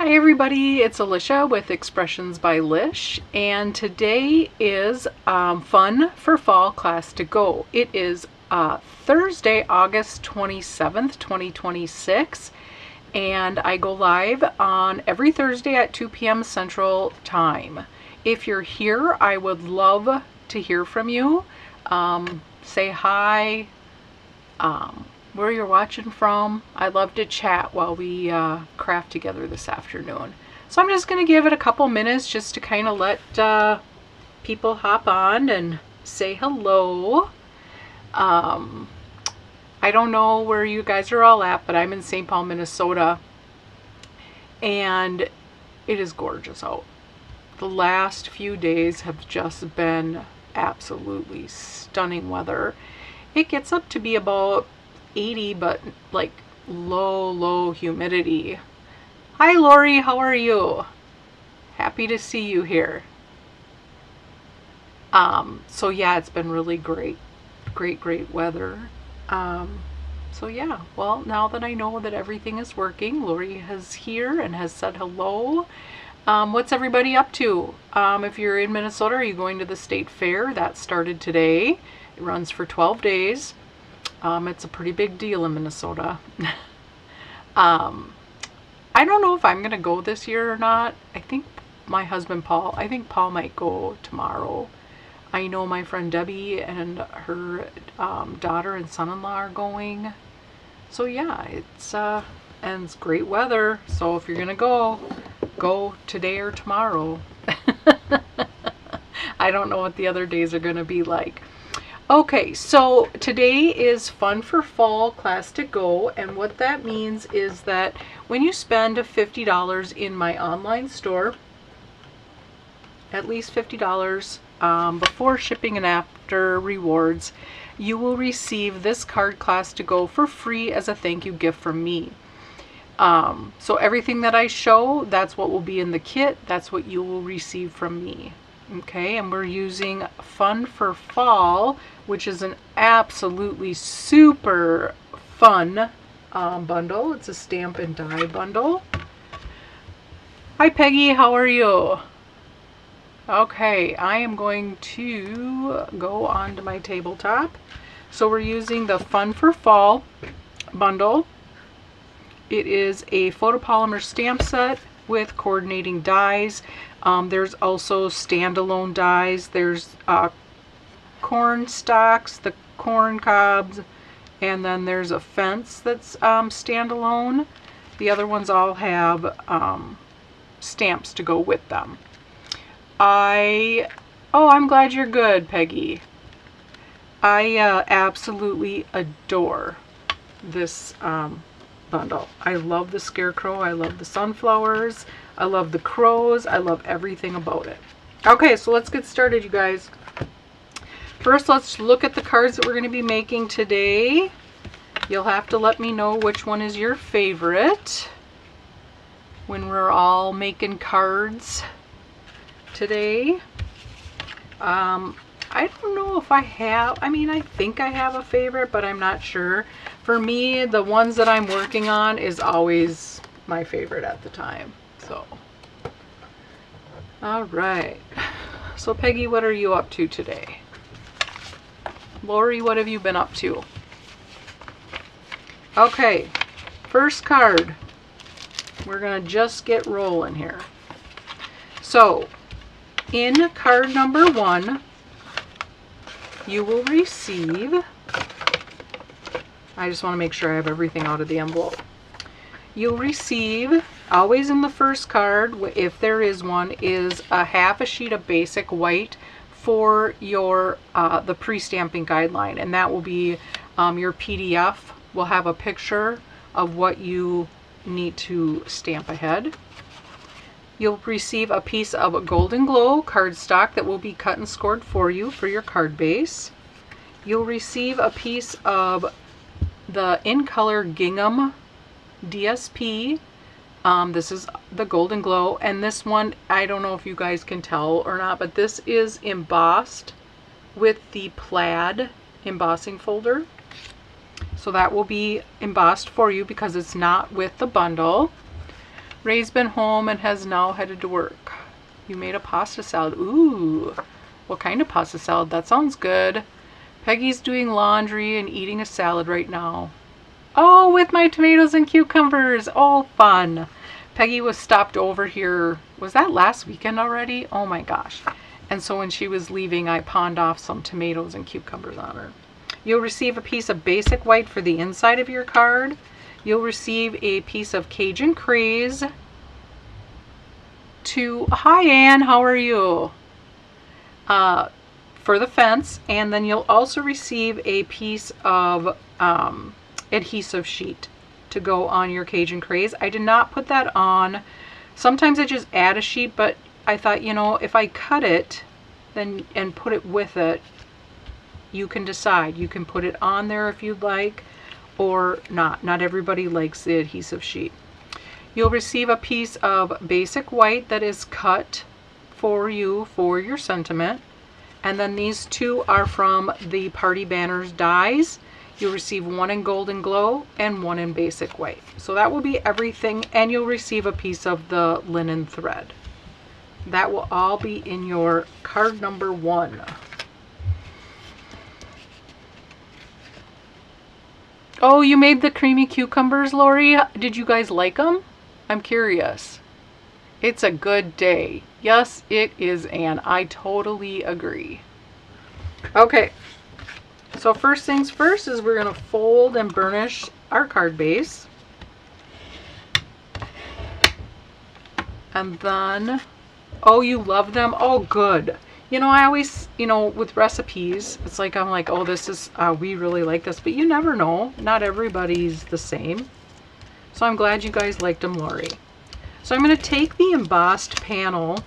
Hi everybody, it's Alicia with Expressions by Lish, and today is Fun for Fall Class to Go. It is Thursday, August 27th, 2026, and I go live on every Thursday at 2 p.m. Central Time. If you're here, I would love to hear from you. Say hi, where you're watching from. I'd love to chat while we craft together this afternoon. So I'm just going to give it a couple minutes just to kind of let people hop on and say hello. I don't know where you guys are all at, but I'm in St. Paul, Minnesota, and it is gorgeous out. The last few days have just been absolutely stunning weather. It gets up to be about 80, but like low humidity. Hi Lori, how are you? Happy to see you here. So yeah, it's been really great weather. So yeah, well, now that I know that everything is working, Lori is here and has said hello. What's everybody up to? If you're in Minnesota, are you going to the state fair? That started today. It runs for 12 days. It's a pretty big deal in Minnesota. I don't know if I'm going to go this year or not. I think my husband Paul, I think Paul might go tomorrow. I know my friend Debbie and her daughter and son-in-law are going. So yeah, and it's great weather. So if you're going to go today or tomorrow. I don't know what the other days are going to be like. Okay, so today is Fun for Fall Class to Go, and what that means is that when you spend $50 in my online store, at least $50 before shipping and after rewards, you will receive this card Class to Go for free as a thank you gift from me. So everything that I show, that's what will be in the kit. That's what you will receive from me. Okay, and we're using Fun for Fall, which is an absolutely super fun bundle. It's a stamp and die bundle. Hi Peggy, how are you? Okay, I am going to go onto my tabletop. So we're using the Fun for Fall bundle. It is a photopolymer stamp set with coordinating dies. There's also standalone dies. There's corn stalks, the corn cobs, and then there's a fence that's standalone. The other ones all have stamps to go with them. I'm glad you're good, Peggy. I absolutely adore this bundle. I love the scarecrow. I love the sunflowers. I love the crows. I love everything about it. Okay, so let's get started, you guys. First, let's look at the cards that we're going to be making today. You'll have to let me know which one is your favorite when we're all making cards today. I don't know if I have, I think I have a favorite, but I'm not sure. For me, the ones that I'm working on is always my favorite at the time. So, all right. So Peggy, what are you up to today? Lori, what have you been up to? Okay, first card. We're gonna just get rolling here. So, in card number 1, you will receive, I just want to make sure I have everything out of the envelope. You'll receive, always in the first card, if there is one, is a half a sheet of basic white for your the pre-stamping guideline, and that will be your PDF. Will have a picture of what you need to stamp ahead. You'll receive a piece of a Golden Glow cardstock that will be cut and scored for you for your card base. You'll receive a piece of the In Color Gingham DSP. This is the Golden Glow, and this one, I don't know if you guys can tell or not, but this is embossed with the plaid embossing folder. So that will be embossed for you because it's not with the bundle. Ray's been home and has now headed to work. You made a pasta salad. Ooh, what kind of pasta salad? That sounds good. Peggy's doing laundry and eating a salad right now. Oh, with my tomatoes and cucumbers. Oh, fun. Peggy was stopped over here. Was that last weekend already? Oh my gosh. And so when she was leaving, I pawned off some tomatoes and cucumbers on her. You'll receive a piece of basic white for the inside of your card. You'll receive a piece of Cajun Craze. Hi Ann, how are you? For the fence, and then you'll also receive a piece of adhesive sheet to go on your Cajun Craze. I did not put that on. Sometimes I just add a sheet, but I thought, you know, if I cut it then and put it with it, you can decide. You can put it on there if you'd like or not. Not everybody likes the adhesive sheet. You'll receive a piece of basic white that is cut for you for your sentiment. And then these two are from the Party Banners dies. You'll receive one in Golden Glow and one in basic white. So that will be everything, and you'll receive a piece of the linen thread. That will all be in your card number 1. Oh, you made the creamy cucumbers, Lori? Did you guys like them? I'm curious. It's a good day. Yes, it is, Anne. I totally agree. Okay. So first things first is we're going to fold and burnish our card base. And then, oh, you love them? Oh, good. You know, I always, you know, with recipes, it's like, I'm like, oh, this is, we really like this. But you never know. Not everybody's the same. So I'm glad you guys liked them, Lori. So I'm going to take the embossed panel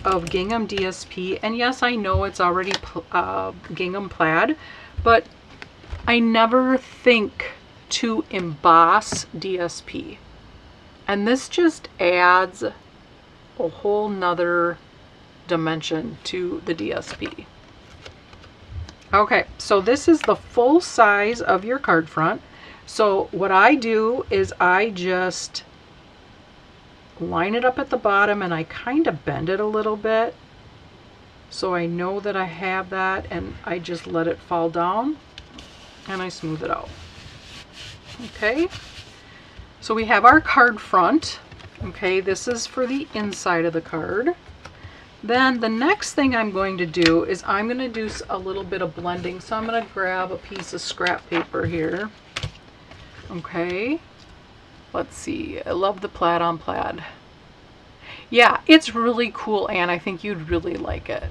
of gingham DSP, and yes, I know it's already gingham plaid, but I never think to emboss DSP, and this just adds a whole nother dimension to the DSP. Okay, so this is the full size of your card front. So what I do is I just line it up at the bottom and I kind of bend it a little bit so I know that I have that, and I just let it fall down and I smooth it out. Okay, so we have our card front. Okay, this is for the inside of the card. Then the next thing I'm going to do is I'm going to do a little bit of blending. So I'm going to grab a piece of scrap paper here. Okay, let's see. I love the plaid on plaid. Yeah, it's really cool, Anne. I think you'd really like it.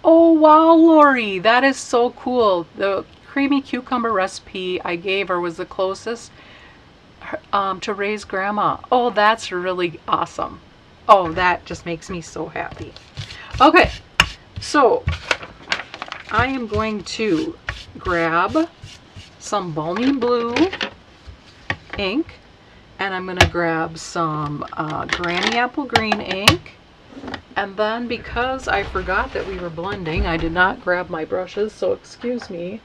Oh, wow, Lori, that is so cool. The creamy cucumber recipe I gave her was the closest to Ray's grandma. Oh, that's really awesome. Oh, that just makes me so happy. Okay, so I am going to grab some Balmy Blue ink, and I'm going to grab some Granny Apple Green ink, and then because I forgot that we were blending, I did not grab my brushes, so excuse me.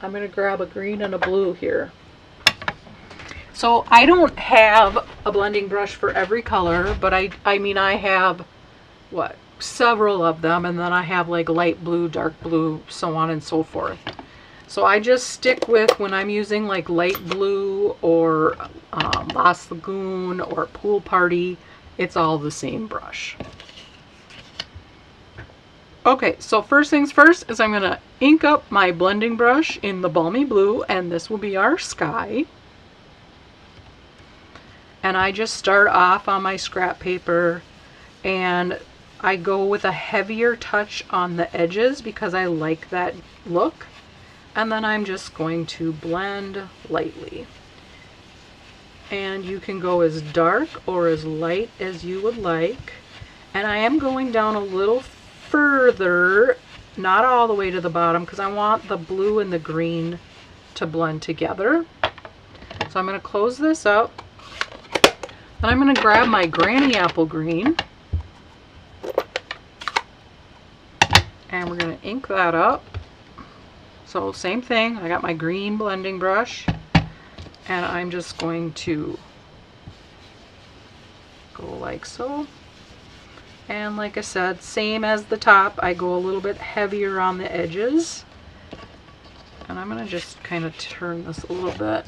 I'm going to grab a green and a blue here. So I don't have a blending brush for every color, but I mean I have, what, several of them, and then I have like light blue, dark blue, so on and so forth. So I just stick with, when I'm using like light blue or Lost Lagoon or Pool Party, it's all the same brush. Okay, so first things first is I'm going to ink up my blending brush in the Balmy Blue, and this will be our sky. And I just start off on my scrap paper, and I go with a heavier touch on the edges because I like that look. And then I'm just going to blend lightly. And you can go as dark or as light as you would like. And I am going down a little further, not all the way to the bottom, because I want the blue and the green to blend together. So I'm going to close this up. Then I'm going to grab my Granny Apple Green, and we're going to ink that up. So same thing, I got my green blending brush, and I'm just going to Go like so. And like I said, same as the top, I go a little bit heavier on the edges. And I'm going to just kind of turn this a little bit.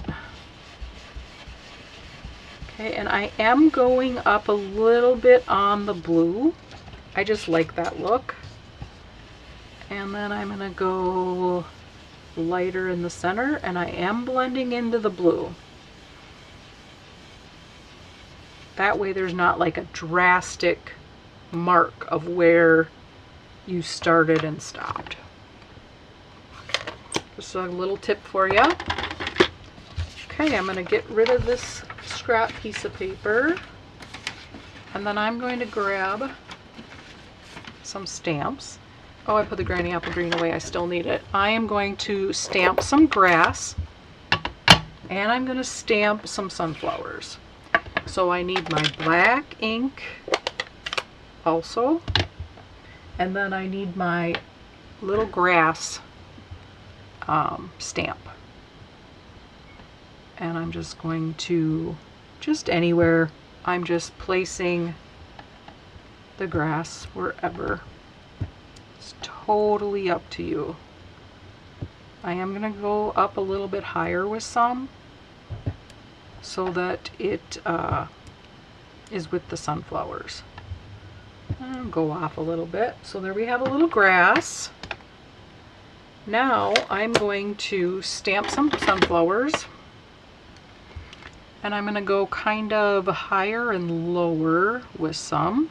Okay, and I am going up a little bit on the blue. I just like that look. And then I'm going to go lighter in the center, and I am blending into the blue. That way there's not like a drastic mark of where you started and stopped. Just a little tip for you. Okay, I'm going to get rid of this scrap piece of paper, and then I'm going to grab some stamps. Oh, I put the Granny Apple Green away. I still need it. I am going to stamp some grass, and I'm going to stamp some sunflowers. So I need my black ink also, and then I need my little grass stamp. And I'm just going to, just anywhere, I'm just placing the grass wherever. It's totally up to you. I am going to go up a little bit higher with some so that it is with the sunflowers. And go off a little bit. So there we have a little grass. Now I'm going to stamp some sunflowers. And I'm going to go kind of higher and lower with some.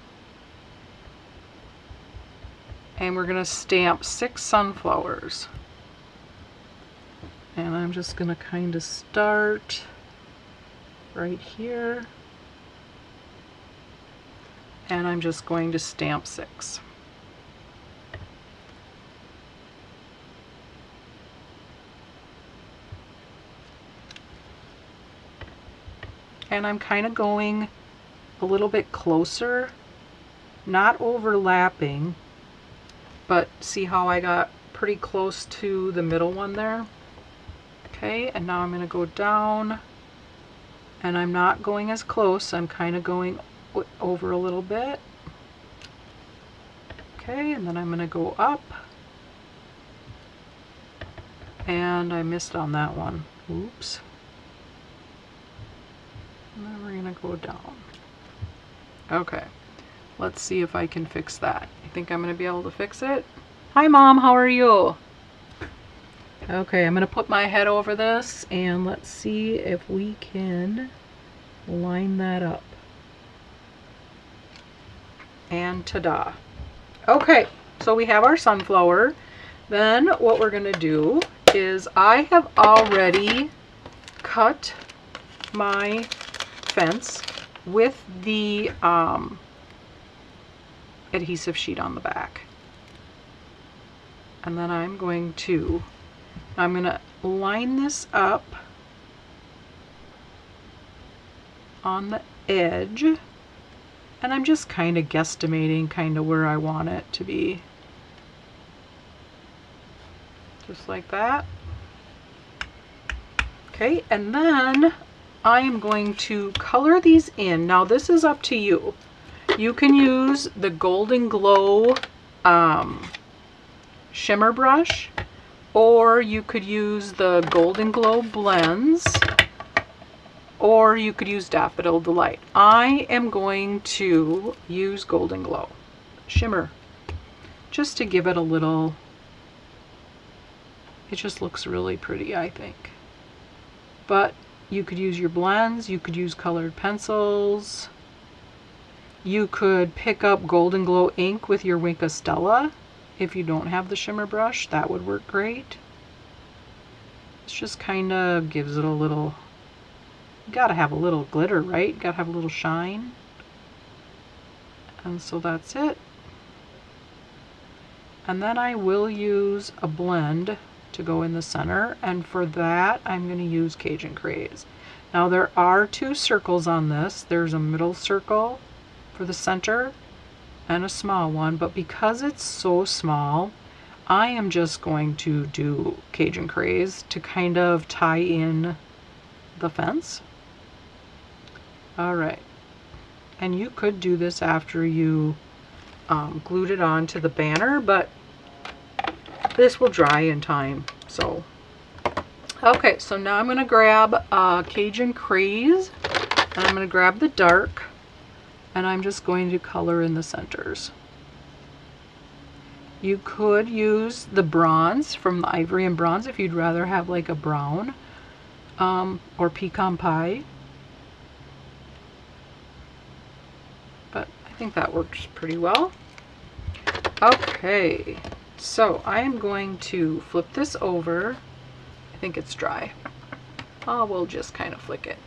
And we're going to stamp 6 sunflowers. And I'm just going to kind of start right here. And I'm just going to stamp 6. And I'm kind of going a little bit closer, not overlapping, but see how I got pretty close to the middle one there? Okay, and now I'm going to go down, and I'm not going as close, I'm kind of going over a little bit. Okay, and then I'm going to go up, and I missed on that one. Oops. And then we're going to go down. Okay, let's see if I can fix that. You think I'm going to be able to fix it? Hi Mom, how are you? Okay, I'm going to put my head over this, and let's see if we can line that up. And ta-da. Okay, so we have our sunflower. Then what we're going to do is I have already cut my fence with the adhesive sheet on the back. And then I'm going to line this up on the edge. And I'm just kind of guesstimating kind of where I want it to be. Just like that. Okay, and then I am going to color these in. Now this is up to you. You can use the Golden Glow shimmer brush, or you could use the Golden Glow blends, or you could use Daffodil Delight. I am going to use Golden Glow shimmer just to give it a little, it just looks really pretty, I think. But you could use your blends, you could use colored pencils, you could pick up Golden Glow ink with your Wink of Stella. If you don't have the shimmer brush, that would work great. It just kind of gives it a little, you gotta have a little glitter, right? You gotta have a little shine. And so that's it. And then I will use a blend to go in the center, and for that I'm going to use Cajun Craze. Now there are 2 circles on this. There's a middle circle for the center and a small one, but because it's so small, I am just going to do Cajun Craze to kind of tie in the fence. Alright, And you could do this after you glued it on to the banner, but this will dry in time. So, okay, so now I'm going to grab Cajun Craze, and I'm going to grab the dark, and I'm just going to color in the centers. You could use the bronze from the Ivory and Bronze if you'd rather have like a brown or pecan pie. But I think that works pretty well. Okay, so I am going to flip this over. I think it's dry. Oh, we'll just kind of flick it.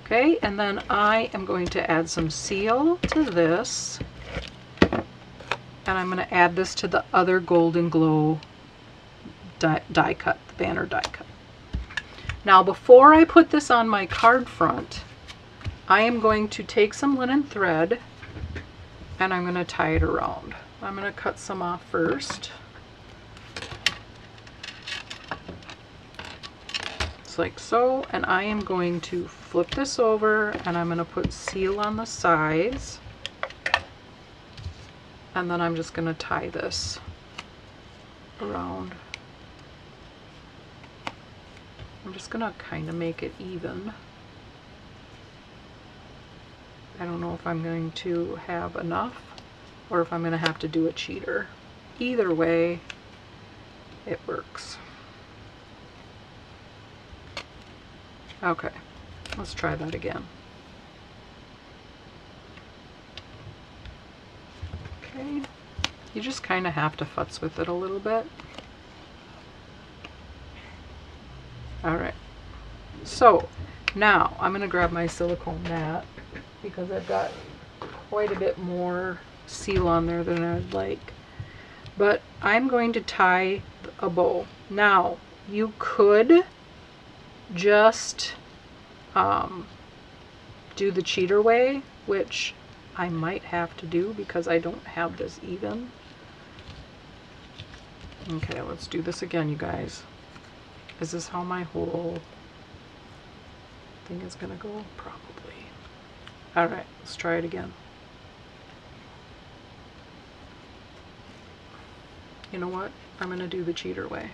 Okay, and then I am going to add some seal to this. And I'm going to add this to the other Golden Glow die cut, the banner die cut. Now before I put this on my card front, I am going to take some linen thread and I'm going to tie it around. I'm going to cut some off first. Just like so. And I am going to flip this over and I'm going to put seal on the sides. And then I'm just going to tie this around. I'm just going to kind of make it even. I don't know if I'm going to have enough or if I'm going to have to do a cheater. Either way, it works. Okay, let's try that again. Okay, you just kind of have to futz with it a little bit. All right, so now I'm going to grab my silicone mat because I've got quite a bit more seal on there than I'd like. But I'm going to tie a bow. Now, you could just do the cheater way, which I might have to do because I don't have this even. Okay, let's do this again, you guys. Is this how my whole thing is gonna go? Probably. All right, let's try it again. You know what? I'm gonna do the cheater way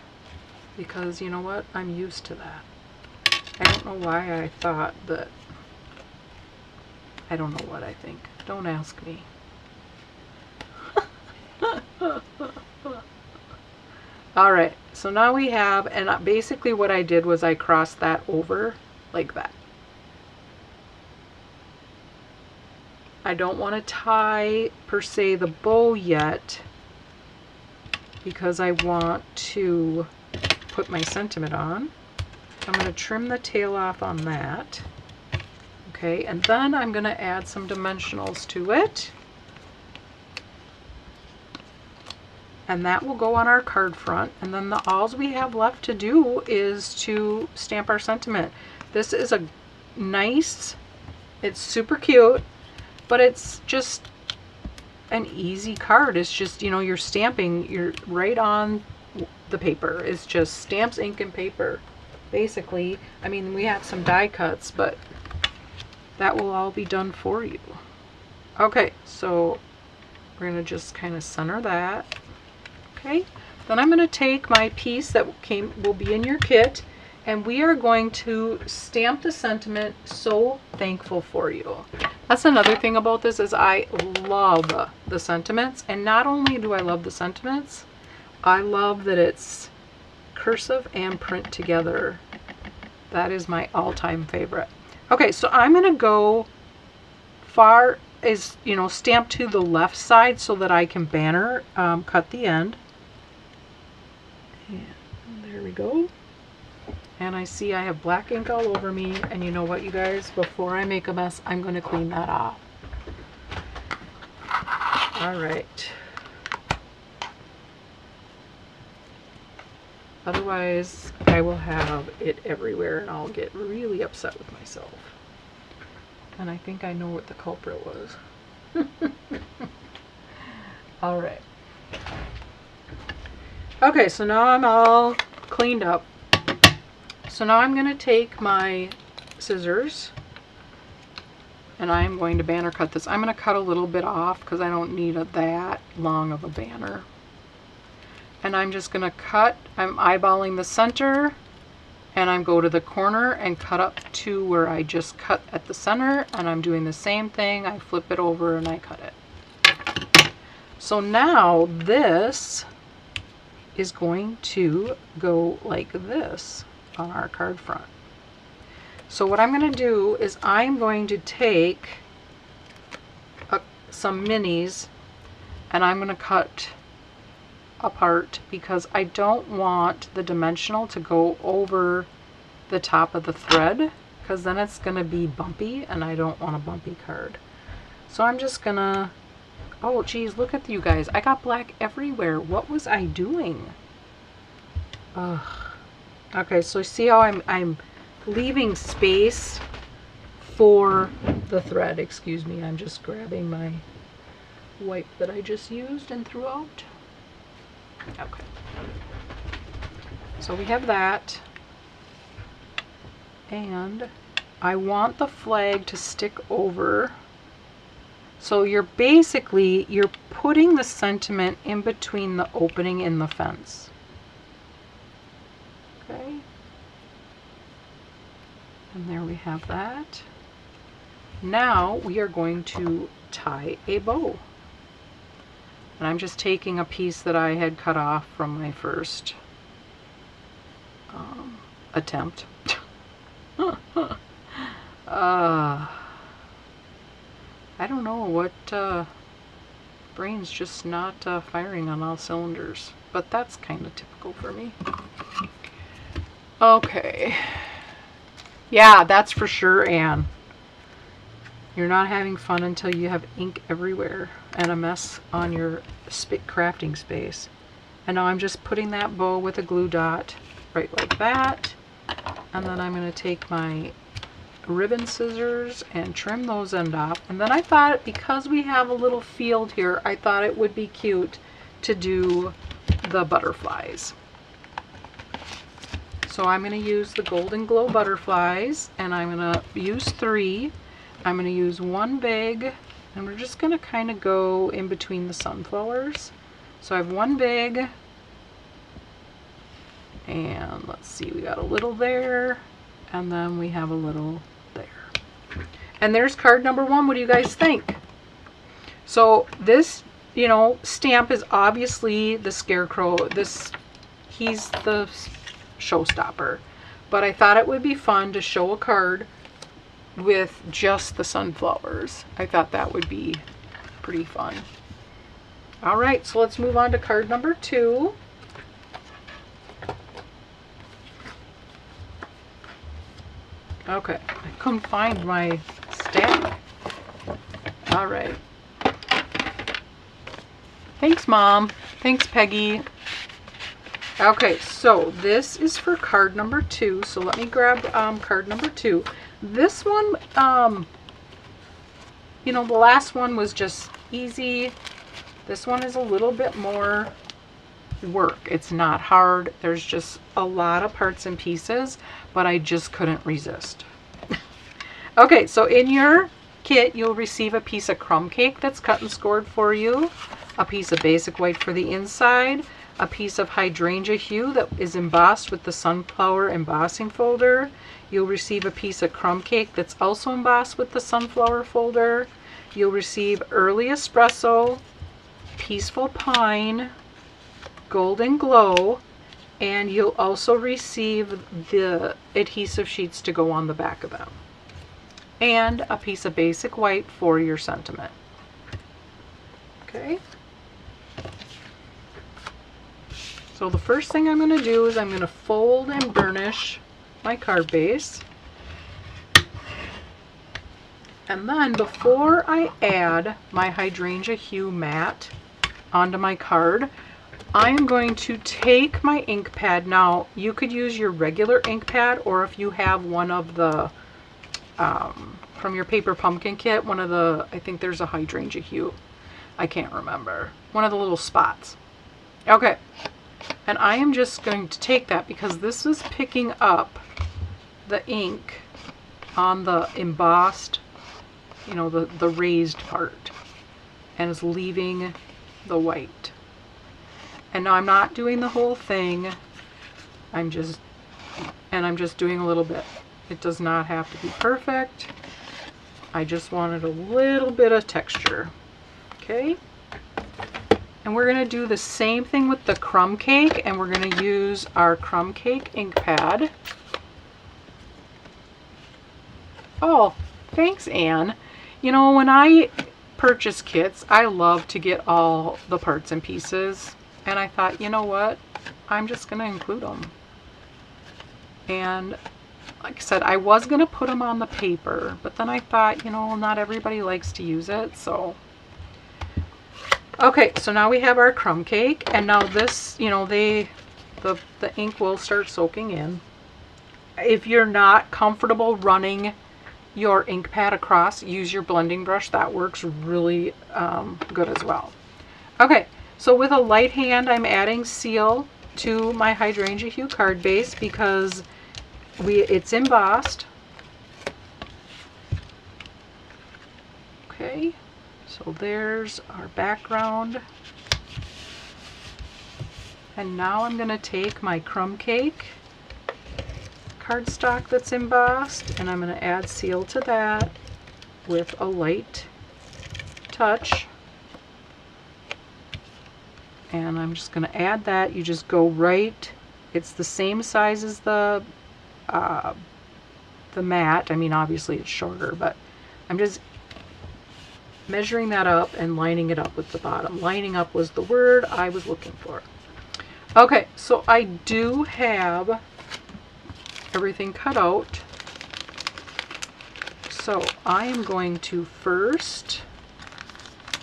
because you know what? I'm used to that. I don't know why I thought that. I don't know what I think. Don't ask me. All right, so now we have, and basically what I did was I crossed that over like that. I don't want to tie per se the bow yet because I want to put my sentiment on. I'm going to trim the tail off on that. Okay, and then I'm going to add some dimensionals to it. And that will go on our card front. And then all we have left to do is to stamp our sentiment. This is a nice, it's super cute, but it's just an easy card. It's just, you know, you're stamping, you're right on the paper. It's just stamps, ink, and paper, basically. I mean, we have some die cuts, but that will all be done for you. Okay, so we're gonna just kind of center that. Okay, then I'm going to take my piece that will be in your kit, and we are going to stamp the sentiment, "So thankful for you." That's another thing about this is I love the sentiments, and not only do I love the sentiments, I love that it's cursive and print together. That is my all-time favorite. Okay, so I'm going to go far as, you know, stamp to the left side so that I can banner cut the end. And there we go. And I see I have black ink all over me, and you know what, you guys, before I make a mess, I'm going to clean that off. All right. Otherwise, I will have it everywhere and I'll get really upset with myself. And I think I know what the culprit was. All right. Okay, so now I'm all cleaned up. So now I'm going to take my scissors and I'm going to banner cut this. I'm going to cut a little bit off because I don't need that long of a banner. And I'm just going to cut, I'm eyeballing the center, and I'm go to the corner and cut up to where I just cut at the center, and I'm doing the same thing. I flip it over and I cut it. So now this is going to go like this on our card front. So what I'm going to do is I'm going to take some minis and I'm going to cut apart because I don't want the dimensional to go over the top of the thread, because then it's going to be bumpy and I don't want a bumpy card. So I'm just going to, oh geez, look at you guys. I got black everywhere. What was I doing? Ugh. Okay, so see how I'm leaving space for the thread. Excuse me, I'm just grabbing my wipe that I just used and threw out. Okay. So we have that. And I want the flag to stick over. So you're putting the sentiment in between the opening and the fence. Okay. And there we have that. Now we are going to tie a bow. And I'm just taking a piece that I had cut off from my first attempt. I don't know what, brain's just not firing on all cylinders, but that's kind of typical for me. Okay. Yeah, that's for sure, Anne. You're not having fun until you have ink everywhere and a mess on your crafting space. And now I'm just putting that bow with a glue dot right like that. And then I'm going to take my ribbon scissors and trim those end off. And then I thought, because we have a little field here, I thought it would be cute to do the butterflies. So I'm going to use the Golden Glow butterflies, and I'm going to use 3. I'm going to use one big, and we're just going to kind of go in between the sunflowers. So I have one big, and let's see, we got a little there, and then we have a little there. And there's card number 1. What do you guys think? So this, you know, stamp is obviously the Scarecrow. He's the showstopper. But I thought it would be fun to show a card with just the sunflowers. I thought that would be pretty fun. All right, so let's move on to card number 2. Okay, I couldn't find my stack. All right. Thanks, Mom. Thanks, Peggy. Okay, so this is for card number 2. So let me grab card number 2. This one, you know, the last one was just easy. This one is a little bit more work. It's not hard. There's just a lot of parts and pieces, but I just couldn't resist. Okay, so in your kit, you'll receive a piece of crumb cake that's cut and scored for you, a piece of basic white for the inside, a piece of hydrangea hue that is embossed with the sunflower embossing folder. You'll receive a piece of crumb cake that's also embossed with the sunflower folder. You'll receive Early Espresso, Peaceful Pine, Golden Glow, and you'll also receive the adhesive sheets to go on the back of them. And a piece of basic white for your sentiment. Okay. So the first thing I'm going to do is I'm going to fold and burnish my card base. And then before I add my hydrangea hue matte onto my card, I'm going to take my ink pad. Now you could use your regular ink pad, or if you have one of the from your paper pumpkin kit, one of the, I think there's a hydrangea hue, I can't remember, one of the little spots. Okay, and I am just going to take that because this is picking up the ink on the embossed you know, the raised part, and is leaving the white. And now I'm not doing the whole thing. I'm just doing a little bit. It does not have to be perfect. I just wanted a little bit of texture. Okay. And we're going to do the same thing with the crumb cake, and we're going to use our crumb cake ink pad. Oh, thanks, Anne. You know, when I purchase kits, I love to get all the parts and pieces. And I thought, you know what? I'm just going to include them. And like I said, I was going to put them on the paper, but then I thought, you know, not everybody likes to use it, so. Okay, so now we have our crumb cake, and now this, you know, the ink will start soaking in. If you're not comfortable running your ink pad across, use your blending brush. That works really good as well. Okay, so with a light hand, I'm adding seal to my hydrangea hue card base because it's embossed. Okay, so there's our background. And now I'm going to take my crumb cake cardstock that's embossed, and I'm going to add seal to that with a light touch. And I'm just going to add that. You just go right, it's the same size as the mat. I mean, obviously it's shorter, but I'm just measuring that up and lining it up with the bottom. Lining up was the word I was looking for. Okay, so I do have everything cut out. So I am going to first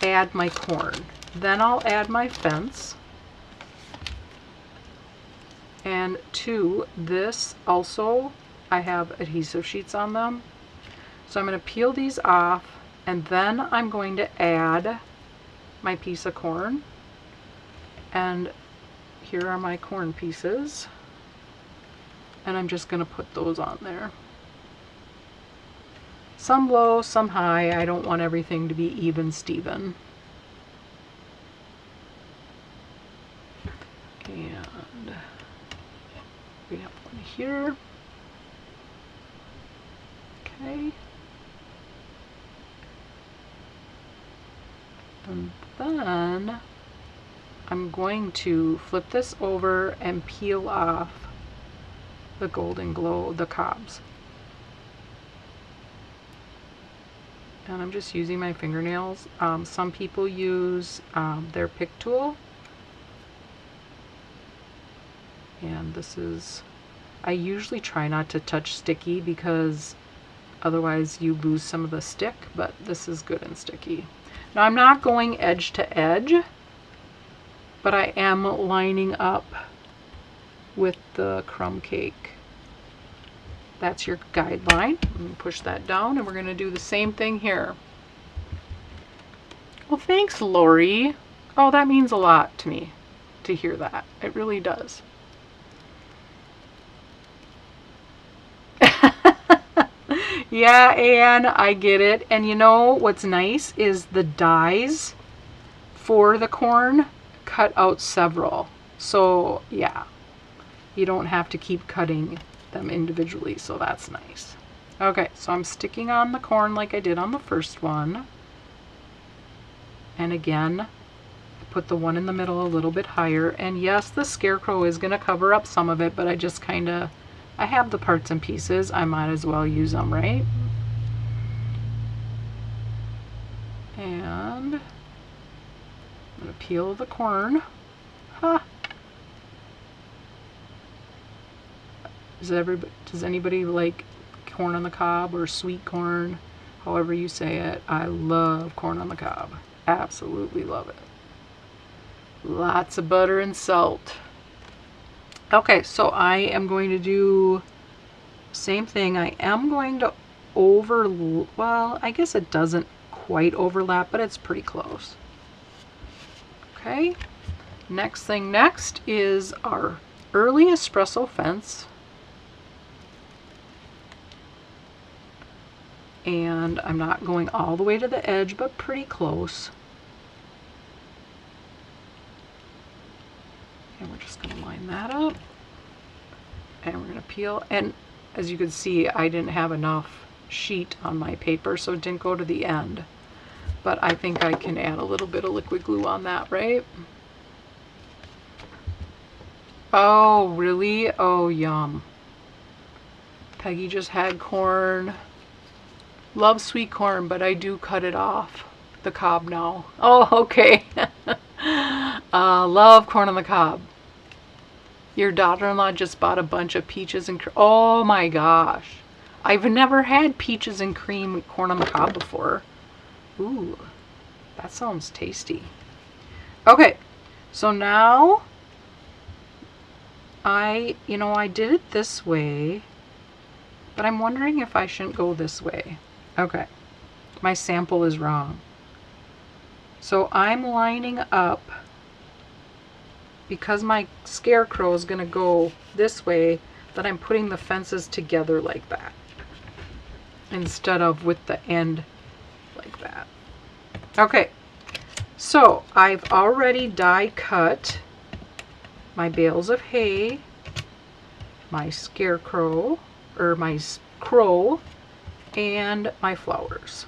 add my corn. Then I'll add my fence. And to this also, I have adhesive sheets on them. So I'm going to peel these off, and then I'm going to add my piece of corn. And here are my corn pieces. And I'm just going to put those on there. Some low, some high. I don't want everything to be even Steven. And we have one here. Okay. And then I'm going to flip this over and peel off the golden glow, the cobs. And I'm just using my fingernails. Some people use their pick tool. And this is, I usually try not to touch sticky because otherwise you lose some of the stick, but this is good and sticky. Now I'm not going edge to edge, but I am lining up with the crumb cake. That's your guideline. Push that down, and we're going to do the same thing here. Well, thanks, Lori. Oh, that means a lot to me to hear that. It really does. Yeah, Anne, I get it. And you know what's nice is the dies for the corn cut out several. So yeah, you don't have to keep cutting them individually, so that's nice. Okay, so I'm sticking on the corn like I did on the first one. And again, put the one in the middle a little bit higher. And yes, the scarecrow is going to cover up some of it, but I just kind of, I have the parts and pieces. I might as well use them, right? And I'm going to peel the corn. Huh. Does anybody like corn on the cob or sweet corn? However you say it. I love corn on the cob. Absolutely love it. Lots of butter and salt. Okay, so I am going to do same thing. I am going to well, I guess it doesn't quite overlap, but it's pretty close. Okay, next thing next is our early espresso fence. And I'm not going all the way to the edge, but pretty close. And we're just going to line that up. And we're going to peel. And as you can see, I didn't have enough sheet on my paper, so it didn't go to the end. But I think I can add a little bit of liquid glue on that, right? Oh, really? Oh, yum. Peggy just had corn. Love sweet corn, but I do cut it off the cob now. Oh, okay. Love corn on the cob. Your daughter-in-law just bought a bunch of peaches and cream. Oh my gosh. I've never had peaches and cream corn on the cob before. Ooh, that sounds tasty. Okay, so now I did it this way, but I'm wondering if I shouldn't go this way. Okay, my sample is wrong. So I'm lining up, because my scarecrow is going to go this way, that I'm putting the fences together like that, instead of with the end like that. Okay, so I've already die cut my bales of hay, my scarecrow, or my crow, and my flowers.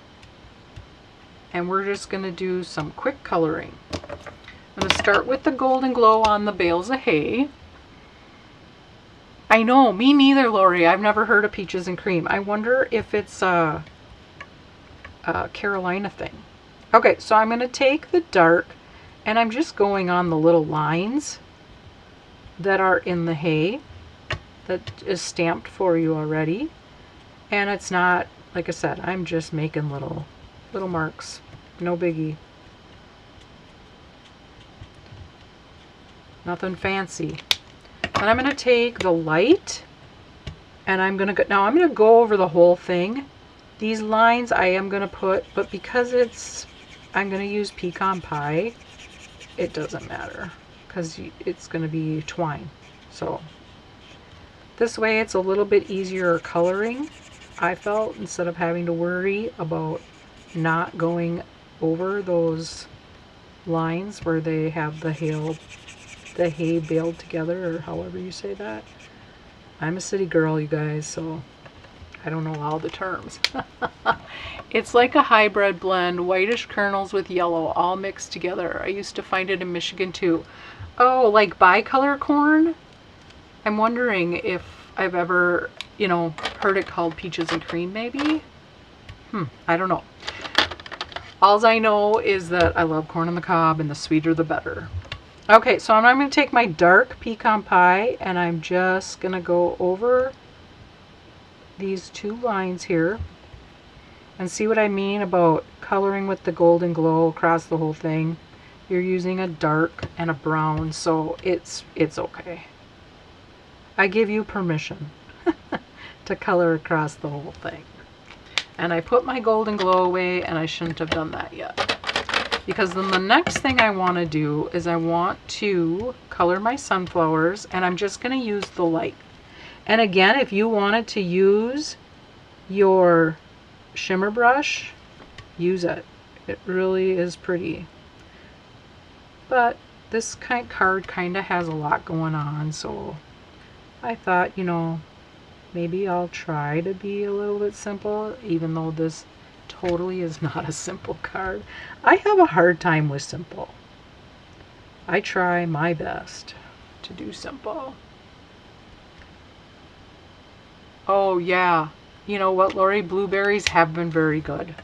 And we're just going to do some quick coloring. I'm going to start with the golden glow on the bales of hay. I know, me neither, Lori. I've never heard of peaches and cream. I wonder if it's a Carolina thing. Okay, so I'm going to take the dark, and I'm just going on the little lines that are in the hay that is stamped for you already. And it's not, like I said, I'm just making little marks. No biggie. Nothing fancy. And I'm going to take the light, and I'm going to go, now I'm going to go over the whole thing. These lines I am going to put, but because I'm going to use pecan pie, it doesn't matter, because it's going to be twine. So this way it's a little bit easier coloring, I felt, instead of having to worry about not going over those lines where they have the hay baled together, or however you say that. I'm a city girl, you guys, so I don't know all the terms. It's like a hybrid blend, whitish kernels with yellow, all mixed together. I used to find it in Michigan too. Oh, like bicolor corn? I'm wondering if I've ever, heard it called peaches and cream, maybe? I don't know. All I know is that I love corn on the cob, and the sweeter the better. Okay, so I'm going to take my dark pecan pie, and I'm just going to go over these two lines here and see what I mean about coloring with the golden glow across the whole thing. You're using a dark and a brown, so it's okay. I give you permission to color across the whole thing. And I put my golden glow away, and I shouldn't have done that yet. Because then the next thing I want to do is I want to color my sunflowers, and I'm just going to use the light. And again, if you wanted to use your shimmer brush, use it. It really is pretty. But this card kind of has a lot going on, so I thought, maybe I'll try to be a little bit simple, even though this totally is not a simple card. I have a hard time with simple. I try my best to do simple. Oh yeah, you know what, Lori? Blueberries have been very good.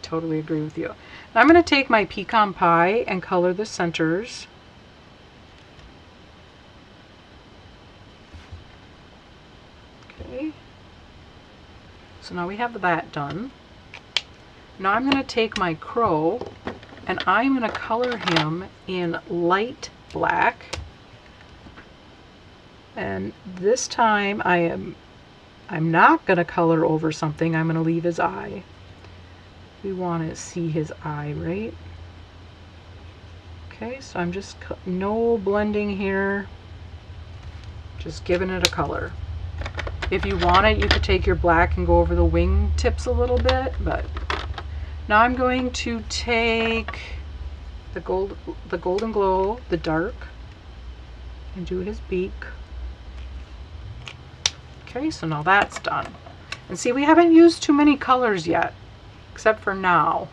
Totally agree with you. Now I'm going to take my pecan pie and color the centers. Okay. So now we have that done. Now I'm going to take my crow, and I'm going to color him in light black. And this time I'm not going to color over something. I'm going to leave his eye. We want to see his eye, right? Okay, so I'm just, no blending here. Just giving it a color. If you want it, you could take your black and go over the wing tips a little bit, but now I'm going to take the Golden Glow, the dark, and do his beak. Okay, so now that's done. And see, we haven't used too many colors yet, except for now.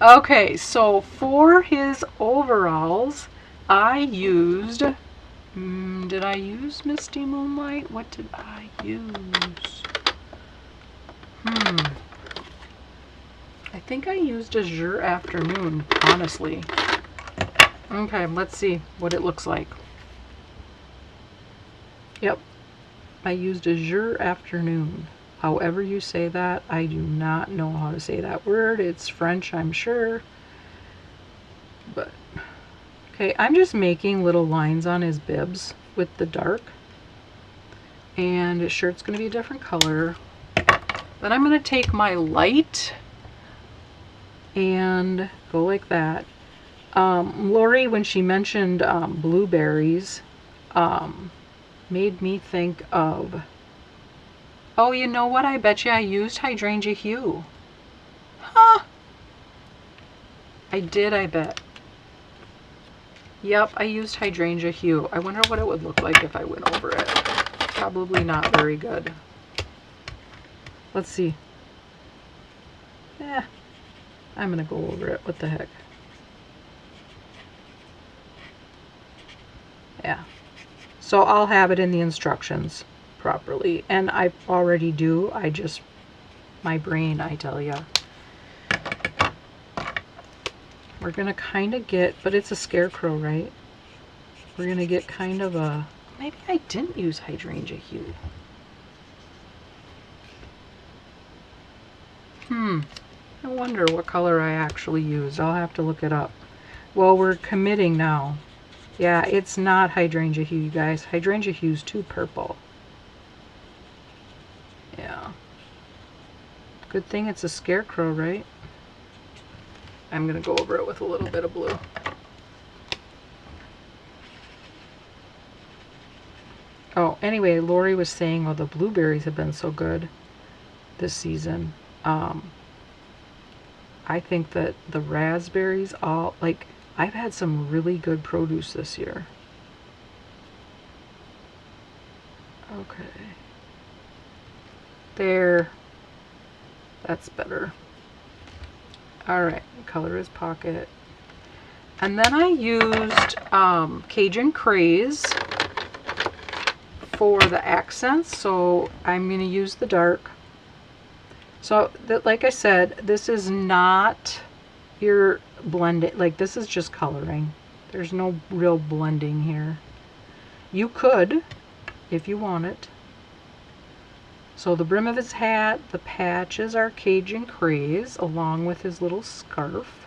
Okay, so for his overalls, I used, did I use Misty Moonlight? What did I use? I think I used Azure Afternoon, honestly. Okay, let's see what it looks like. Yep, I used Azure Afternoon. However you say that, I do not know how to say that word. It's French, I'm sure. But, okay, I'm just making little lines on his bibs with the dark. And his shirt's going to be a different color. Then I'm going to take my light and go like that. Lori, when she mentioned blueberries, made me think of, oh, you know what? I bet you I used Hydrangea Hue. Huh? I did, I bet. Yep, I used Hydrangea Hue. I wonder what it would look like if I went over it. Probably not very good. Let's see. Yeah, I'm gonna go over it. What the heck? Yeah. So I'll have it in the instructions properly. And I already do. I just, my brain, I tell ya. We're gonna kind of get, but it's a scarecrow, right? We're gonna get kind of a, maybe I didn't use Hydrangea Hue. I wonder what color I actually used. I'll have to look it up. Well, we're committing now. Yeah, it's not Hydrangea Hue, you guys. Hydrangea Hue's too purple. Yeah. Good thing it's a scarecrow, right? I'm gonna go over it with a little bit of blue. Oh, anyway, Lori was saying, well, the blueberries have been so good this season. I think that the raspberries all, like, I've had some really good produce this year. Okay. There. That's better. Alright, color his pocket. And then I used Cajun Craze for the accents, so I'm going to use the dark. So, like I said, this is not your blending, like this is just coloring. There's no real blending here. You could, if you want it. So the brim of his hat, the patches are Cajun Craze, along with his little scarf.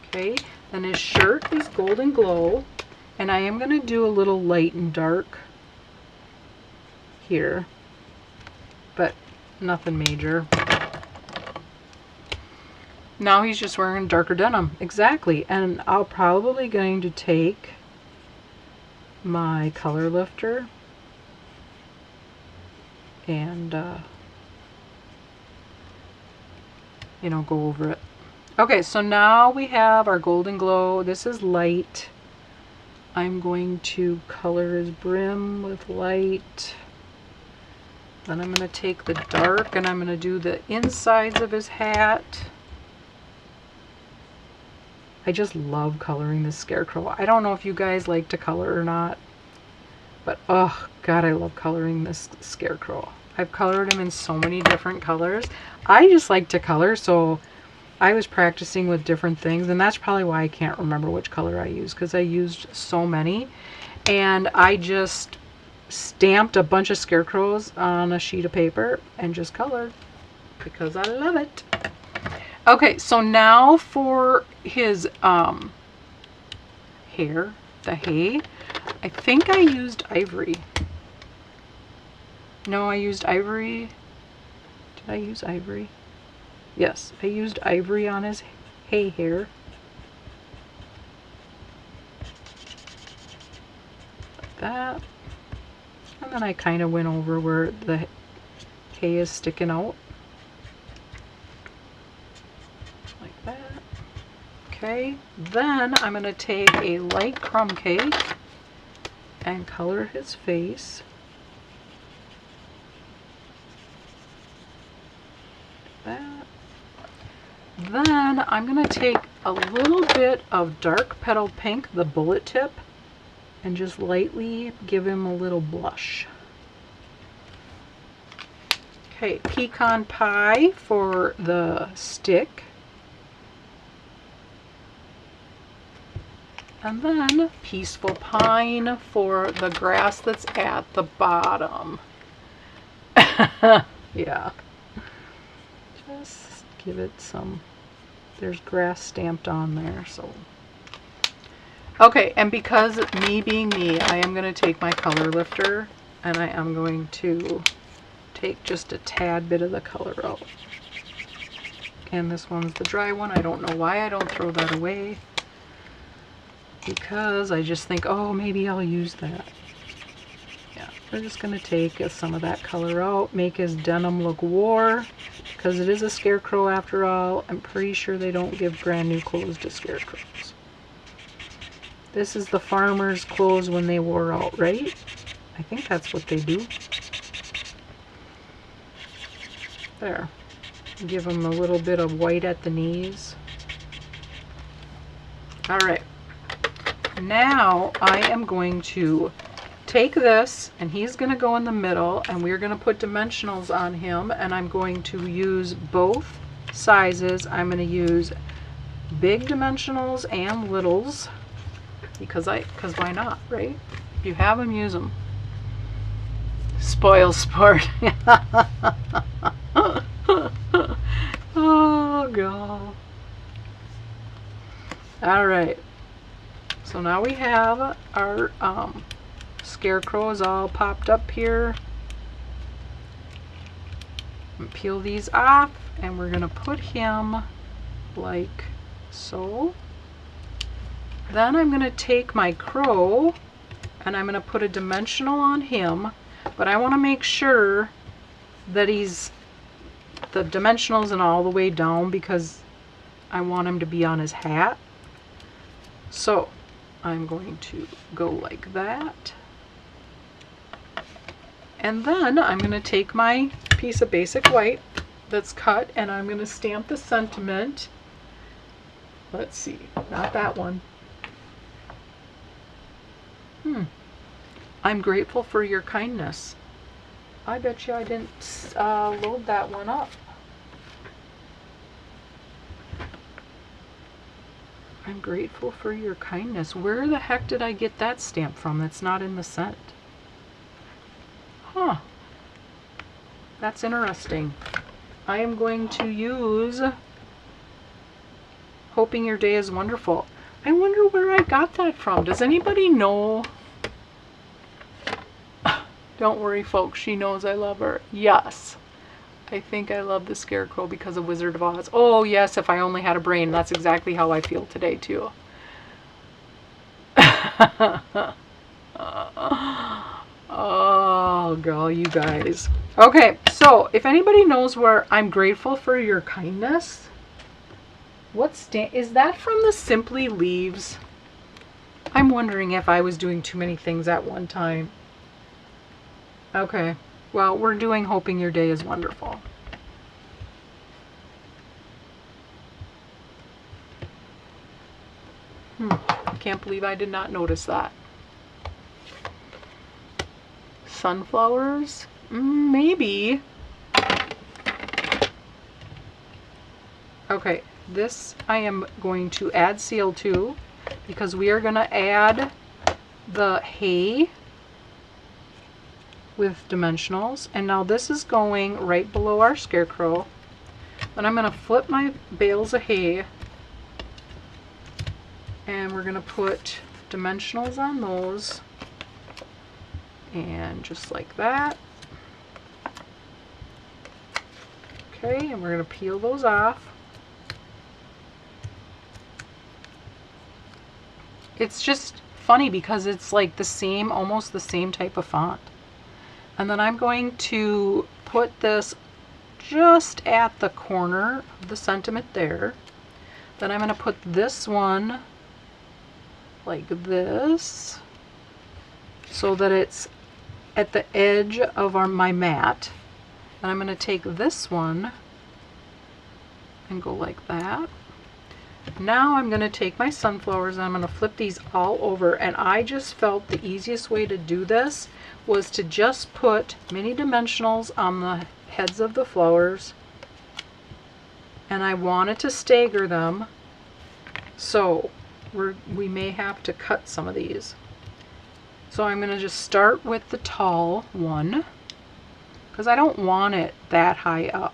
Okay, then his shirt is Golden Glow, and I am going to do a little light and dark here, but nothing major. Now he's just wearing darker denim. Exactly. And I'm probably going to take my color lifter and, you know, go over it. Okay, so now we have our Golden Glow. This is light. I'm going to color his brim with light. Then I'm going to take the dark and I'm going to do the insides of his hat. I just love coloring this scarecrow. I don't know if you guys like to color or not, but oh god, I love coloring this scarecrow. I've colored him in so many different colors. I just like to color, so I was practicing with different things, and that's probably why I can't remember which color I used, because I used so many. And I just stamped a bunch of scarecrows on a sheet of paper and just colored because I love it. Okay, so now for his hair, the hay, I think I used ivory. No, I used ivory. Did I use ivory? Yes, I used ivory on his hay hair. Like that. And then I kind of went over where the hay is sticking out. Like that. Okay, then I'm going to take a light crumb cake and color his face. That. Then I'm going to take a little bit of dark petal pink, the bullet tip, and just lightly give him a little blush. Okay, pecan pie for the stick. And then peaceful pine for the grass that's at the bottom. Yeah. Just give it some, there's grass stamped on there, so. Okay, and because me being me, I am going to take my color lifter and I am going to take just a tad bit of the color out. And this one's the dry one. I don't know why I don't throw that away, because I just think, oh, maybe I'll use that. Yeah, we're just going to take some of that color out, make his denim look war, because it is a scarecrow after all. I'm pretty sure they don't give brand new clothes to scarecrows. This is the farmer's clothes when they wore out, right? I think that's what they do. There. Give them a little bit of white at the knees. Alright. Now I am going to take this, and he's going to go in the middle, and we're going to put dimensionals on him, and I'm going to use both sizes. I'm going to use big dimensionals and littles, because why not, right? If you have them, use them. Spoil sport. Oh god. All right. So now we have our scarecrows all popped up here. Peel these off, and we're going to put him like so. Then I'm going to take my crow and I'm going to put a dimensional on him, but I want to make sure that the dimensional isn't all the way down, because I want him to be on his hat. So I'm going to go like that. And then I'm going to take my piece of basic white that's cut, and I'm going to stamp the sentiment. Let's see, not that one. I'm grateful for your kindness. I bet you I didn't load that one up. I'm grateful for your kindness. Where the heck did I get that stamp from that's not in the set? Huh. That's interesting. I am going to use Hoping Your Day is Wonderful. I wonder where I got that from. Does anybody know? Don't worry, folks. She knows I love her. Yes. I think I love the Scarecrow because of Wizard of Oz. Oh, yes, if I only had a brain. That's exactly how I feel today, too. Oh, girl, you guys. Okay, so if anybody knows where I'm grateful for your kindness, is that from the Simply Leaves? I'm wondering if I was doing too many things at one time. Okay, well, we're doing Hoping Your Day is Wonderful. I can't believe I did not notice that. Sunflowers? Maybe. Okay, this I am going to add seal to, because we are going to add the hay with dimensionals, and now this is going right below our scarecrow. Then I'm going to flip my bales of hay, and we're going to put dimensionals on those, and just like that. Okay, and we're going to peel those off. It's just funny because it's like the same, almost the same type of font. And then I'm going to put this just at the corner of the sentiment there. Then I'm going to put this one like this so that it's at the edge of my mat. And I'm going to take this one and go like that. Now I'm going to take my sunflowers and I'm going to flip these all over, and I just felt the easiest way to do this was to just put mini dimensionals on the heads of the flowers, and I wanted to stagger them, so we may have to cut some of these. So I'm going to just start with the tall one because I don't want it that high up,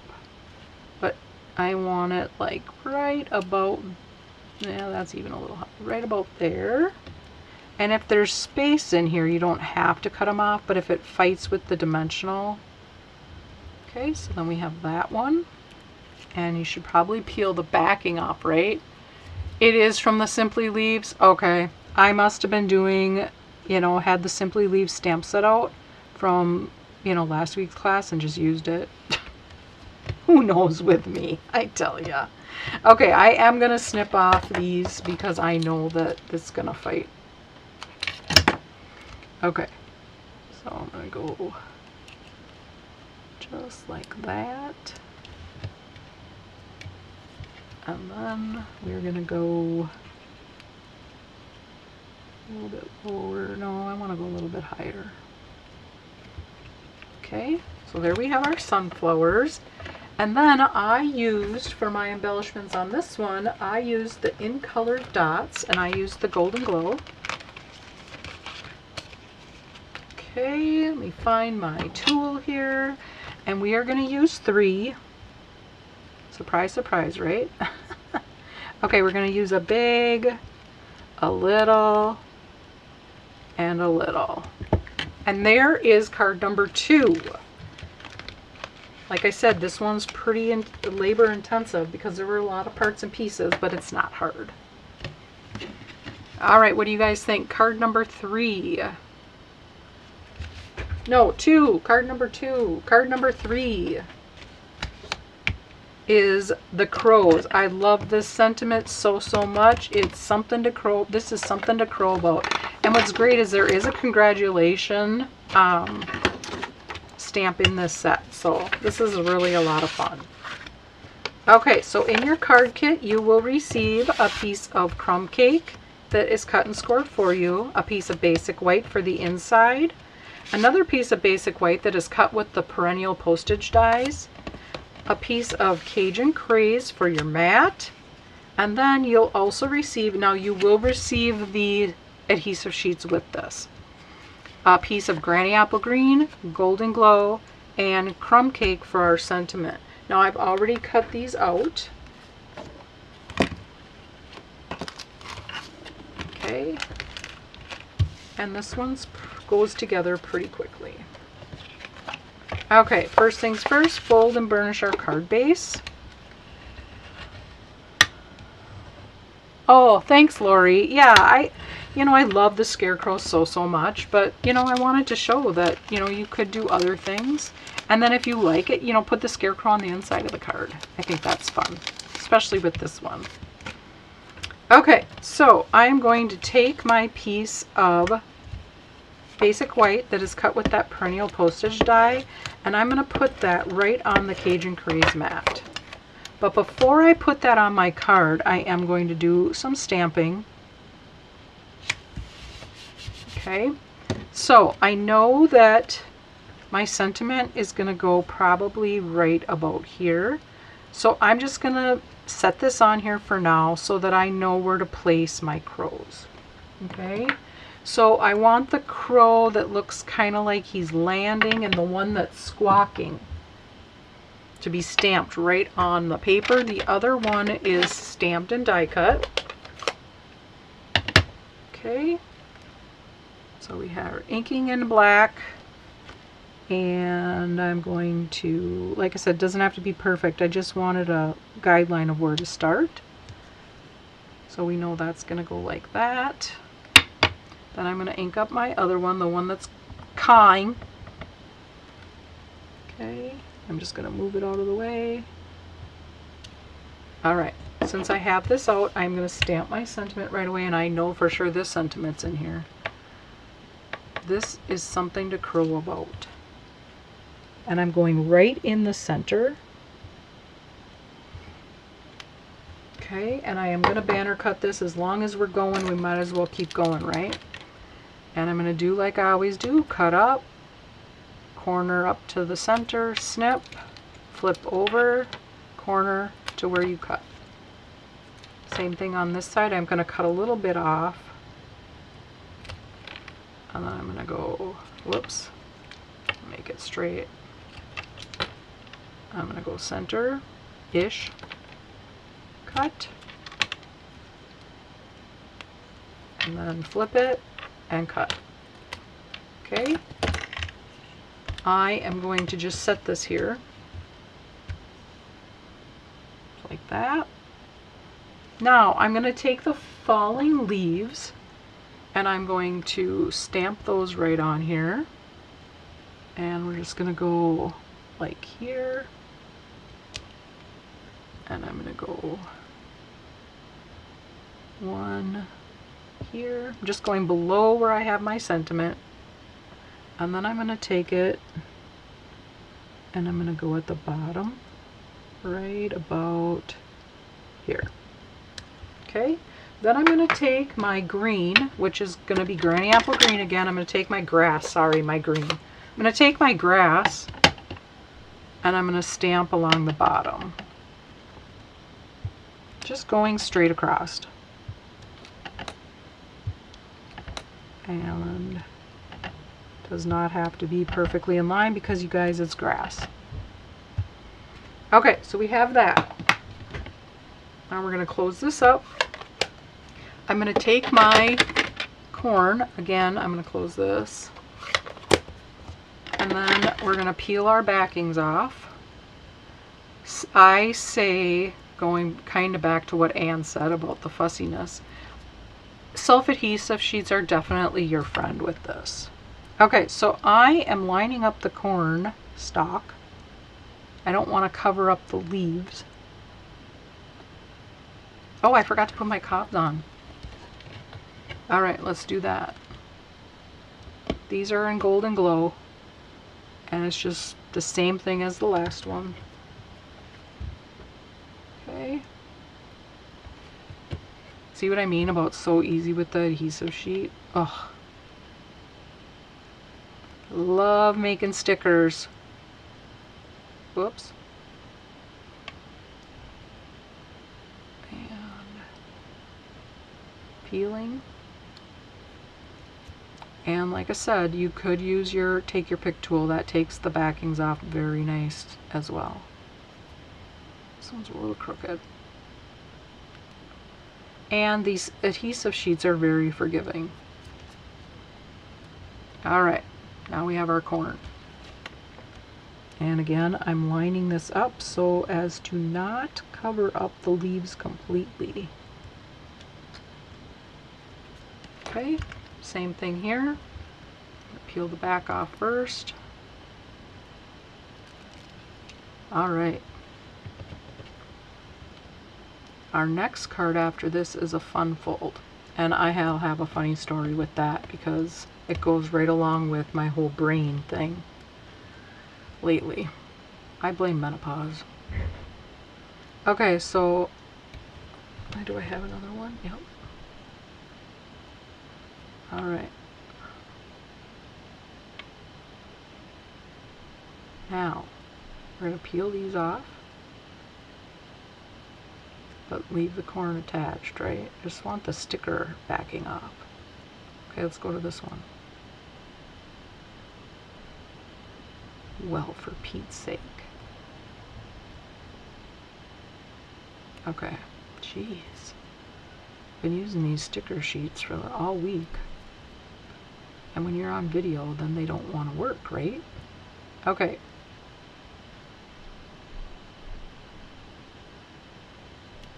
but I want it like right about, yeah, that's even a little high, right about there. And if there's space in here, you don't have to cut them off, but if it fights with the dimensional. Okay, so then we have that one. And you should probably peel the backing off, right? It is from the Simply Leaves. Okay, I must have been doing, you know, had the Simply Leaves stamp set out from, you know, last week's class and just used it. Who knows with me, I tell ya. Okay, I am going to snip off these because I know that it's going to fight. Okay, so I'm going to go just like that. And then we're going to go a little bit lower. No, I want to go a little bit higher. Okay, so there we have our sunflowers. And then I used, for my embellishments on this one, I used the in colored dots, and I used the Golden Glow. Okay, let me find my tool here, and we are going to use 3. Surprise, surprise, right? Okay, we're going to use a big, a little, and a little. And there is card number 2. Like I said, this one's pretty labor intensive because there were a lot of parts and pieces, but it's not hard. All right, what do you guys think? Card number 3. No, 2. Card number 2. Card number 3 is the crows. I love this sentiment so much. It's something to crow. This is something to crow about. And what's great is there is a congratulation stamp in this set, so this is really a lot of fun. Okay, so in your card kit you will receive a piece of crumb cake that is cut and scored for you, a piece of basic white for the inside, another piece of basic white that is cut with the perennial postage dies, a piece of Cajun Craze for your mat, and then you'll also receive, now you will receive the adhesive sheets with this, a piece of Granny Apple Green, Golden Glow, and crumb cake for our sentiment. Now I've already cut these out. Okay, and this one goes together pretty quickly. Okay, first things first, fold and burnish our card base. Oh, thanks, Lori. Yeah, I love the scarecrow so much, but, I wanted to show that, you could do other things. And then if you like it, put the scarecrow on the inside of the card. I think that's fun, especially with this one. Okay, so I'm going to take my piece of basic white that is cut with that perennial postage die, and I'm going to put that right on the Cajun Craze mat. But before I put that on my card, I am going to do some stamping. Okay, so I know that my sentiment is going to go probably right about here. So I'm just going to set this on here for now so that I know where to place my crows. Okay, so I want the crow that looks kind of like he's landing and the one that's squawking to be stamped right on the paper. The other one is stamped and die cut. Okay, so we have inking in black, and I'm going to, like I said, it doesn't have to be perfect. I just wanted a guideline of where to start. So we know that's going to go like that. Then I'm going to ink up my other one, the one that's cawing. Okay, I'm just going to move it out of the way. All right, since I have this out, I'm going to stamp my sentiment right away, and I know for sure this sentiment's in here. This is something to crow about. And I'm going right in the center. Okay, and I am going to banner cut this. As long as we're going, we might as well keep going, right? And I'm going to do like I always do, cut up, corner up to the center, snip, flip over, corner to where you cut. Same thing on this side. I'm going to cut a little bit off. And then I'm going to go, whoops, make it straight. I'm going to go center-ish, cut, and then flip it and cut. Okay, I am going to just set this here like that. Now I'm going to take the falling leaves and I'm going to stamp those right on here, and we're just going to go like here, and I'm going to go one here. I'm just going below where I have my sentiment, and then I'm going to take it and I'm going to go at the bottom right about here. Okay, then I'm going to take my green, which is going to be Granny Apple Green again. I'm going to take my grass, sorry, my green. I'm going to take my grass and I'm going to stamp along the bottom, just going straight across. And does not have to be perfectly in line because, you guys, it's grass. Okay, so we have that. Now we're going to close this up. I'm going to take my corn, again, I'm going to close this, and then we're going to peel our backings off. I say, going kind of back to what Anne said about the fussiness, self-adhesive sheets are definitely your friend with this. Okay, so I am lining up the corn stalk. I don't want to cover up the leaves. Oh, I forgot to put my cobs on. All right, let's do that. These are in Golden Glow, and it's just the same thing as the last one. Okay. See what I mean about so easy with the adhesive sheet? Ugh. Love making stickers. Whoops. And peeling. And like I said, you could use your take your pick tool. That takes the backings off very nice as well. This one's a little crooked. And these adhesive sheets are very forgiving. Alright, now we have our corn. And again, I'm lining this up so as to not cover up the leaves completely. Okay, same thing here. Peel the back off first. Alright. Our next card after this is a fun fold, and I'll have a funny story with that because it goes right along with my whole brain thing lately. I blame menopause. Okay, so do I have another one? Yep. Alright. Now, we're going to peel these off. But leave the corn attached, right? Just want the sticker backing off. Okay, let's go to this one. Well, for Pete's sake. Okay, jeez. Been using these sticker sheets for all week. And when you're on video, then they don't want to work, right? Okay.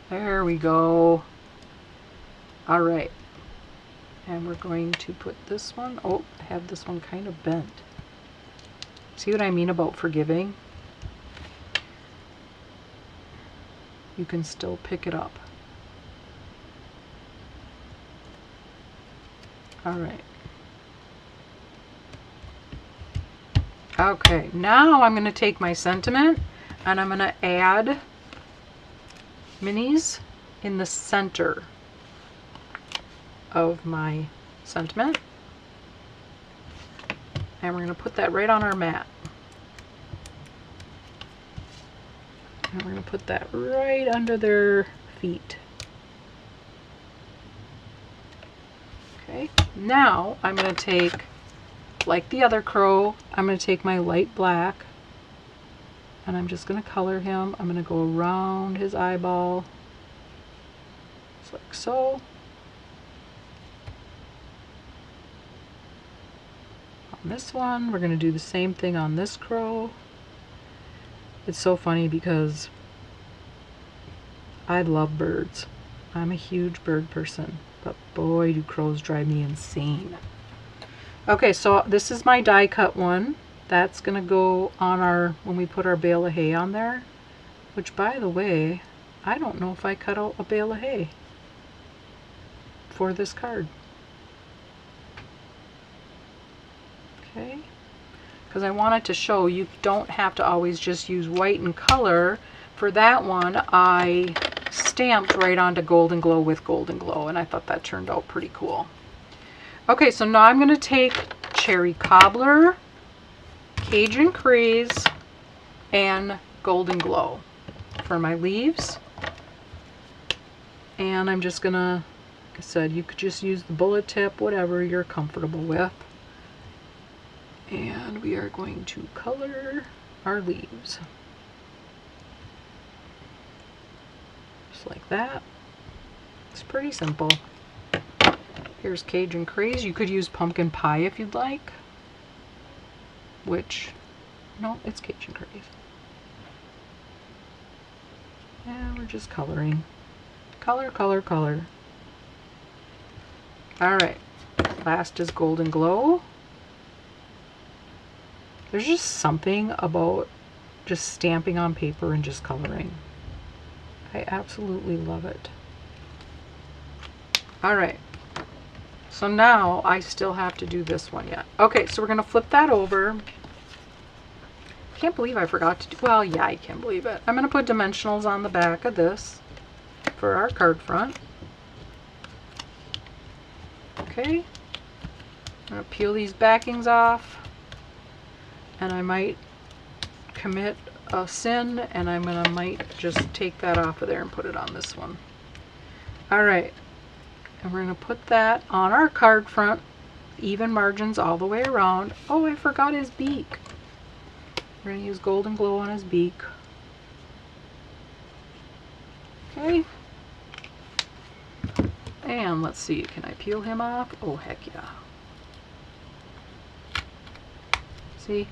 There we go. All right. And we're going to put this one, oh, I have this one kind of bent. See what I mean about forgiving? You can still pick it up. All right. Okay, now I'm going to take my sentiment and I'm going to add minis in the center of my sentiment. And we're going to put that right on our mat. And we're going to put that right under their feet. Okay, now I'm going to take, like the other crow, I'm going to take my light black and I'm just going to color him. I'm going to go around his eyeball, just like so. On this one, we're going to do the same thing on this crow. It's so funny because I love birds. I'm a huge bird person, but boy, do crows drive me insane. Okay, so this is my die cut one. That's going to go on our, when we put our bale of hay on there, which by the way, I don't know if I cut out a bale of hay for this card. Okay, because I wanted to show you don't have to always just use white and color. For that one, I stamped right onto Golden Glow with Golden Glow, and I thought that turned out pretty cool. Okay, so now I'm going to take Cherry Cobbler, Cajun Craze, and Golden Glow for my leaves. And I'm just going to, like I said, you could just use the bullet tip, whatever you're comfortable with. And we are going to color our leaves. Just like that. It's pretty simple. Here's Cajun Craze. You could use pumpkin pie if you'd like. Which, no, it's Cajun Craze. And we're just coloring. Color, color, color. Alright. Last is Golden Glow. There's just something about just stamping on paper and just coloring. I absolutely love it. Alright. So now I still have to do this one yet. Okay, so we're going to flip that over. Can't believe I forgot to do, well, yeah, I can believe it. I'm going to put dimensionals on the back of this for our card front. Okay. I'm going to peel these backings off. And I might commit a sin, and I'm gonna might just take that off of there and put it on this one. Alright, and we're gonna put that on our card front, even margins all the way around. Oh, I forgot his beak. We're gonna use Golden Glow on his beak. Okay. And let's see, can I peel him off? Oh, heck yeah. See?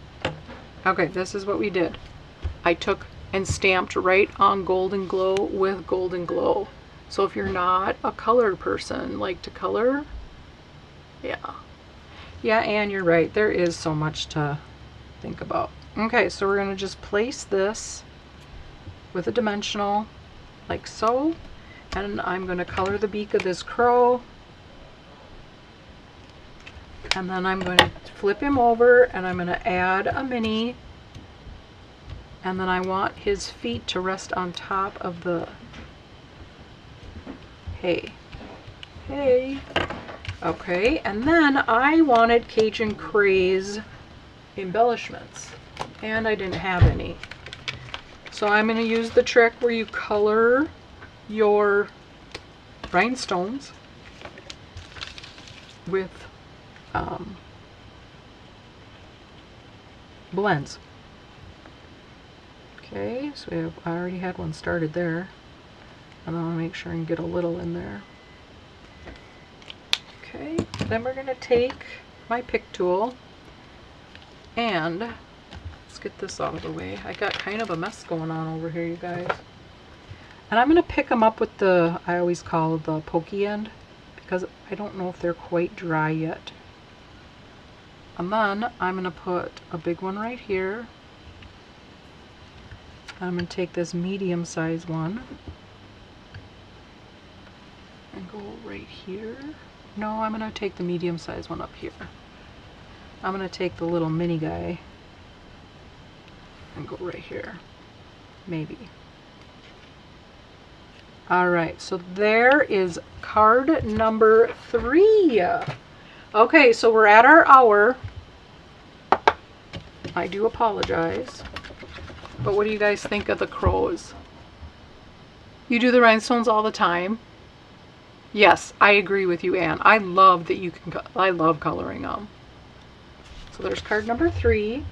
Okay, this is what we did. I took and stamped right on Golden Glow with Golden Glow. So if you're not a colored person, like to color, yeah. Yeah, and you're right. There is so much to think about. Okay, so we're going to just place this with a dimensional like so. And I'm going to color the beak of this crow. And then I'm going to flip him over and I'm going to add a mini. And then I want his feet to rest on top of the hay. Hay. Okay, and then I wanted Cajun Craze embellishments. And I didn't have any. So I'm going to use the trick where you color your rhinestones with blends. Okay, so I already had one started there. And I want to make sure I can get a little in there. Okay, then we're going to take my pick tool and let's get this out of the way. I got kind of a mess going on over here, you guys. And I'm going to pick them up with the, I always call the pokey end, because I don't know if they're quite dry yet. And then I'm going to put a big one right here. I'm going to take this medium size one and go right here. No, I'm going to take the medium size one up here. I'm going to take the little mini guy and go right here. Maybe. Alright, so there is card number 3. Okay, so we're at our hour. I do apologize. But what do you guys think of the crows? You do the rhinestones all the time? Yes, I agree with you, Anne. I love that you can, I love coloring them. So there's card number 3.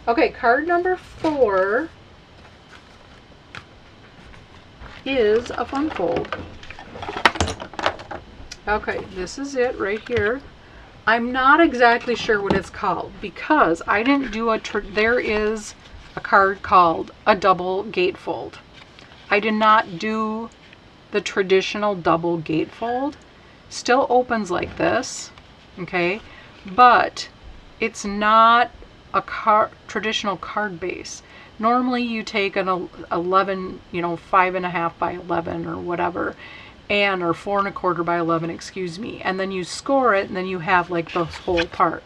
Okay, card number 4 is a fun fold. Okay, this is it right here. I'm not exactly sure what it's called because I didn't do there is a card called a double gatefold. I did not do the traditional double gatefold. Still opens like this, okay, but it's not a traditional card base. Normally you take an 11, 5.5 by 11 or whatever, or 4 1/4 by 11, excuse me, and then you score it, and then you have like this whole part.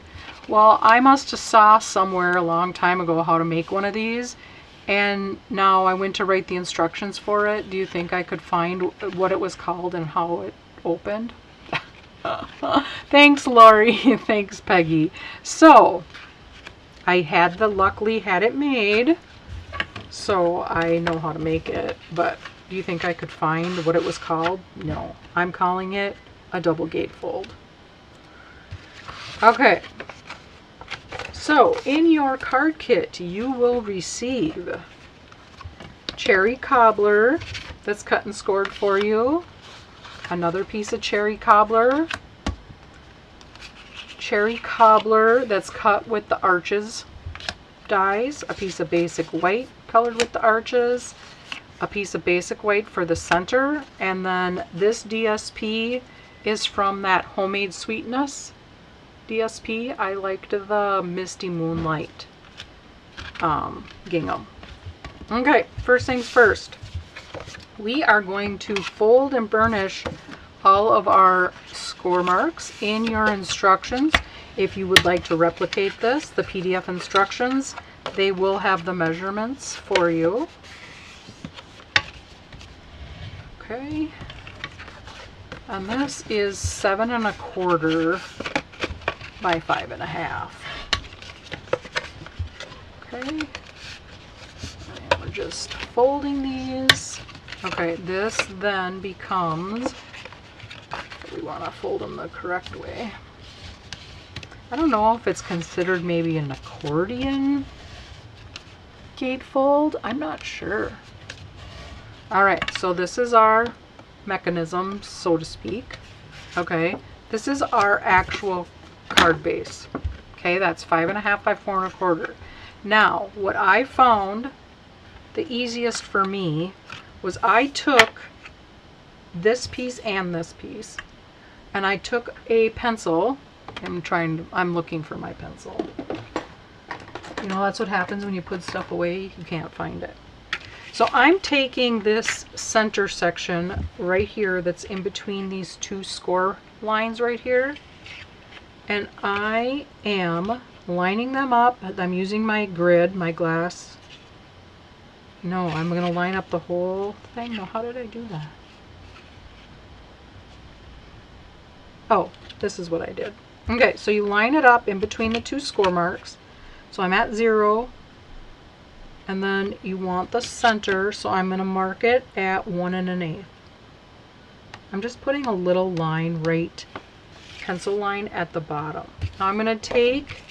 Well, I must have saw somewhere a long time ago how to make one of these, and now I went to write the instructions for it. Do you think I could find what it was called and how it opened? Thanks, Lori. Thanks, Peggy. So I luckily had it made, so I know how to make it, but do you think I could find what it was called? No, I'm calling it a double gatefold. Okay, so in your card kit you will receive cherry cobbler that's cut and scored for you, another piece of cherry cobbler that's cut with the arches dies, a piece of basic white colored with the arches, a piece of basic white for the center, and then this DSP is from that Homemade Sweetness DSP. I liked the Misty Moonlight gingham. Okay, first things first. We are going to fold and burnish all of our score marks. In your instructions, if you would like to replicate this, the PDF instructions, they will have the measurements for you. Okay, and this is 7 1/4 by 5 1/2. Okay, and we're just folding these. Okay, this then becomes, we want to fold them the correct way. I don't know if it's considered maybe an accordion gatefold. I'm not sure. Alright, so this is our mechanism, so to speak. Okay, this is our actual card base. Okay, that's 5 1/2 by 4 1/4. Now, what I found the easiest for me was I took this piece and this piece, and I took a pencil. I'm looking for my pencil. You know, that's what happens when you put stuff away, you can't find it. So I'm taking this center section right here that's in between these two score lines right here, and I am lining them up. I'm using my grid, my glass. No, I'm going to line up the whole thing. No, how did I do that? Oh, this is what I did. Okay, so you line it up in between the two score marks. So I'm at 0. And then you want the center, so I'm going to mark it at 1 1/8. I'm just putting a little line right, pencil line at the bottom. Now I'm going to take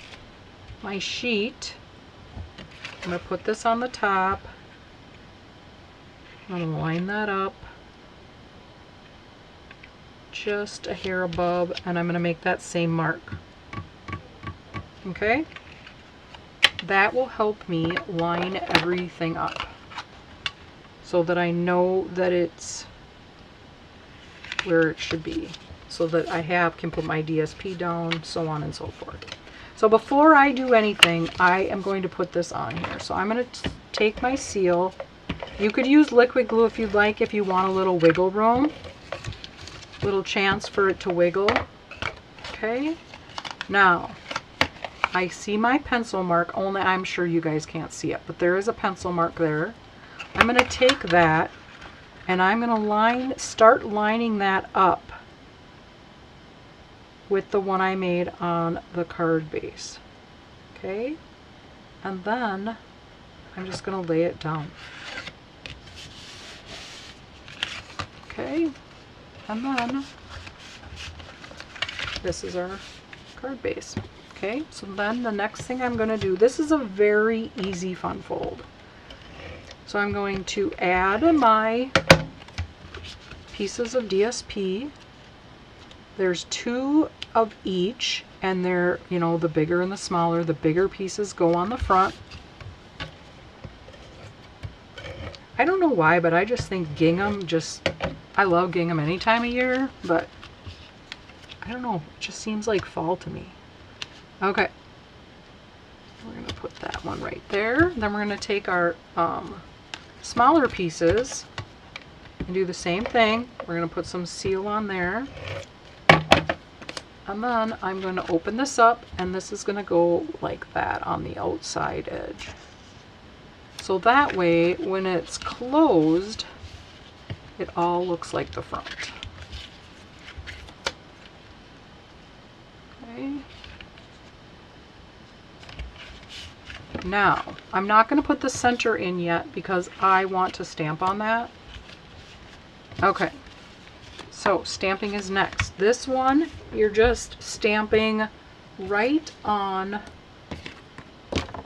my sheet, I'm going to put this on the top, I'm going to line that up just a hair above, and I'm going to make that same mark. Okay? That will help me line everything up so that I know that it's where it should be, so that I can put my DSP down, so on and so forth. So before I do anything, I am going to put this on here. So I'm going to take my seal. You could use liquid glue if you'd like, if you want a little wiggle room, little chance for it to wiggle. Okay, now I see my pencil mark, only I'm sure you guys can't see it, but there is a pencil mark there. I'm going to take that and I'm going to start lining that up with the one I made on the card base. Okay, and then I'm just going to lay it down. Okay, and then this is our card base. Okay, so then the next thing I'm going to do, this is a very easy fun fold. So I'm going to add my pieces of DSP. There's 2 of each, and they're, you know, the bigger and the smaller. The bigger pieces go on the front. I don't know why, but I just think gingham I love gingham any time of year, but I don't know, it just seems like fall to me. Okay, we're going to put that one right there. Then we're going to take our smaller pieces and do the same thing. We're going to put some seal on there. And then I'm going to open this up, and this is going to go like that on the outside edge. So that way, when it's closed, it all looks like the front. Okay. Now, I'm not going to put the center in yet because I want to stamp on that. Okay. So stamping is next. This one, you're just stamping right on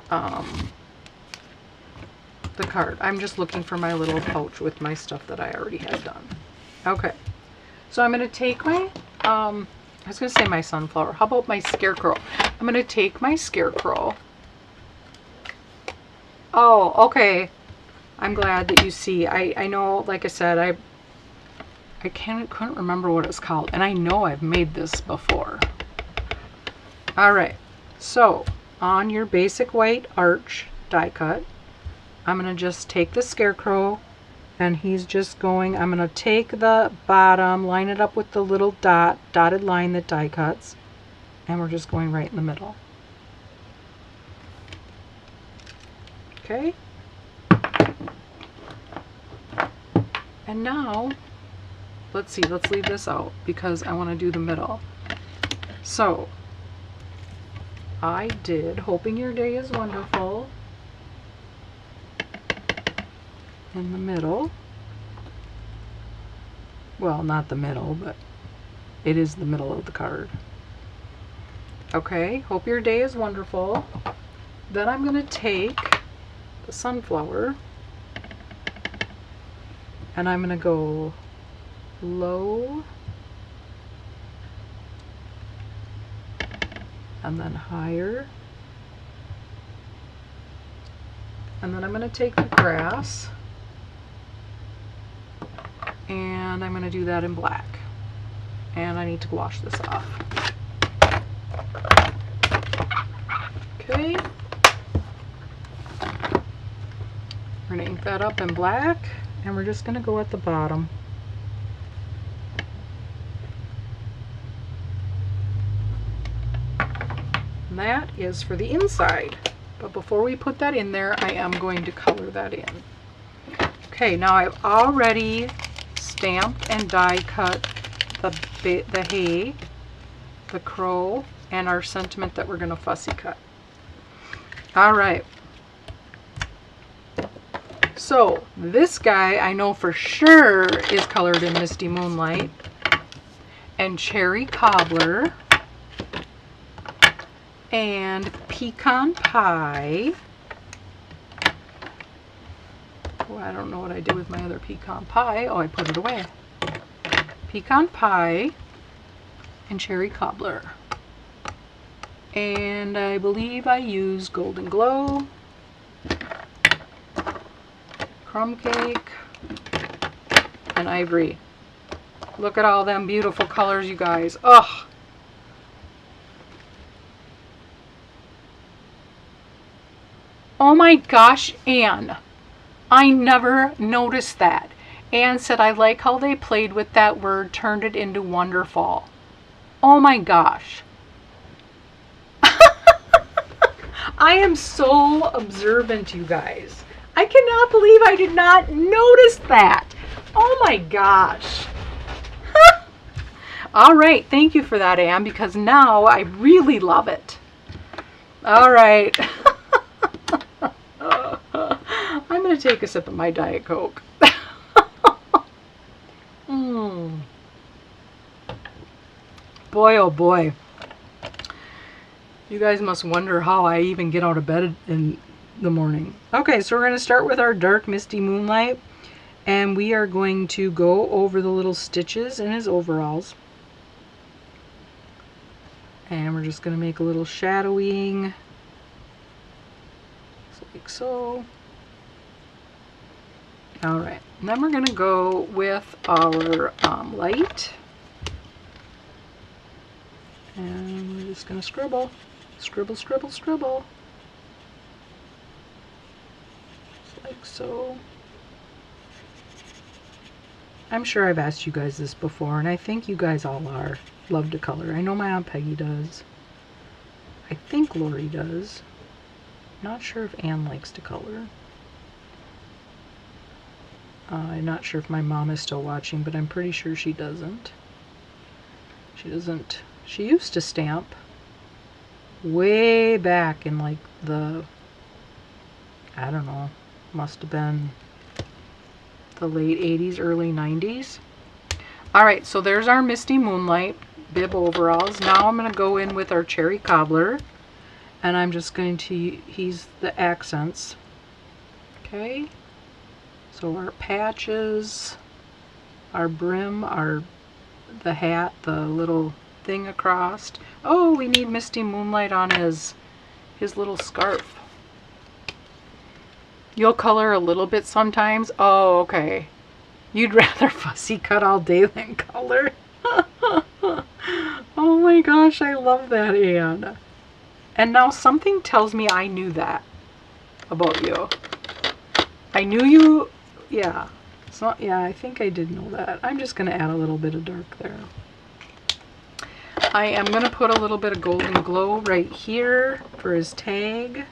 the card. I'm just looking for my little pouch with my stuff that I already had done. Okay, so I'm going to take my, I was going to say my sunflower. How about my scarecrow? I'm going to take my scarecrow. Oh, okay. I'm glad that you see. I know, like I said, I couldn't remember what it's called, and I know I've made this before. All right, so on your basic white arch die cut, I'm going to just take the scarecrow, and he's just going, I'm going to take the bottom, line it up with the little dotted line that die cuts, and we're just going right in the middle. Okay. And now, let's see, let's leave this out because I want to do the middle. So, I did Hoping Your Day is Wonderful in the middle. Well, not the middle, but it is the middle of the card. Okay, Hope Your Day is Wonderful. Then I'm going to take the sunflower and I'm going to go low and then higher, and then I'm going to take the grass and I'm going to do that in black, and I need to wash this off. Okay, we're going to ink that up in black, and we're just going to go at the bottom. And that is for the inside. But before we put that in there, I am going to color that in. Okay, now I've already stamped and die cut the hay, the crow, and our sentiment that we're going to fussy cut. All right. So this guy I know for sure is colored in Misty Moonlight and Cherry Cobbler and Pecan Pie. Oh, I don't know what I did with my other pecan pie. Oh, I put it away. Pecan Pie and Cherry Cobbler. And I believe I used Golden Glow, Crumb Cake, and Ivory. Look at all them beautiful colors, you guys. Ugh. Oh my gosh, Anne. I never noticed that. Anne said, I like how they played with that word, turned it into wonderful. Oh my gosh. I am so observant, you guys. I cannot believe I did not notice that. Oh my gosh. All right, thank you for that, Anne, because now I really love it. All right. I'm going to take a sip of my Diet Coke. Boy, oh boy. You guys must wonder how I even get out of bed in the morning. Okay, so we're going to start with our dark misty moonlight. And we are going to go over the little stitches in his overalls. And we're just going to make a little shadowing. Like so. Alright, and then we're going to go with our light. And we're just going to scribble. Scribble, scribble, scribble. Just like so. I'm sure I've asked you guys this before, and I think you guys all love to color. I know my Aunt Peggy does. I think Lori does. Not sure if Anne likes to color. I'm not sure if my mom is still watching, but I'm pretty sure she doesn't. She doesn't. She used to stamp way back in like the, I don't know, must have been the late 80s, early 90s. Alright, so there's our Misty Moonlight bib overalls. Now I'm going to go in with our Cherry Cobbler, and I'm just going to use the accents. Okay, so our patches, our brim, the hat, the little thing across. Oh, we need Misty Moonlight on his little scarf. You'll color a little bit sometimes. Oh, okay. You'd rather fussy cut all day than color. Oh my gosh, I love that, Anne. And now something tells me I knew that about you. I knew you, yeah. So, yeah, I think I did know that. I'm just going to add a little bit of dark there. I am going to put a little bit of Golden Glow right here for his tag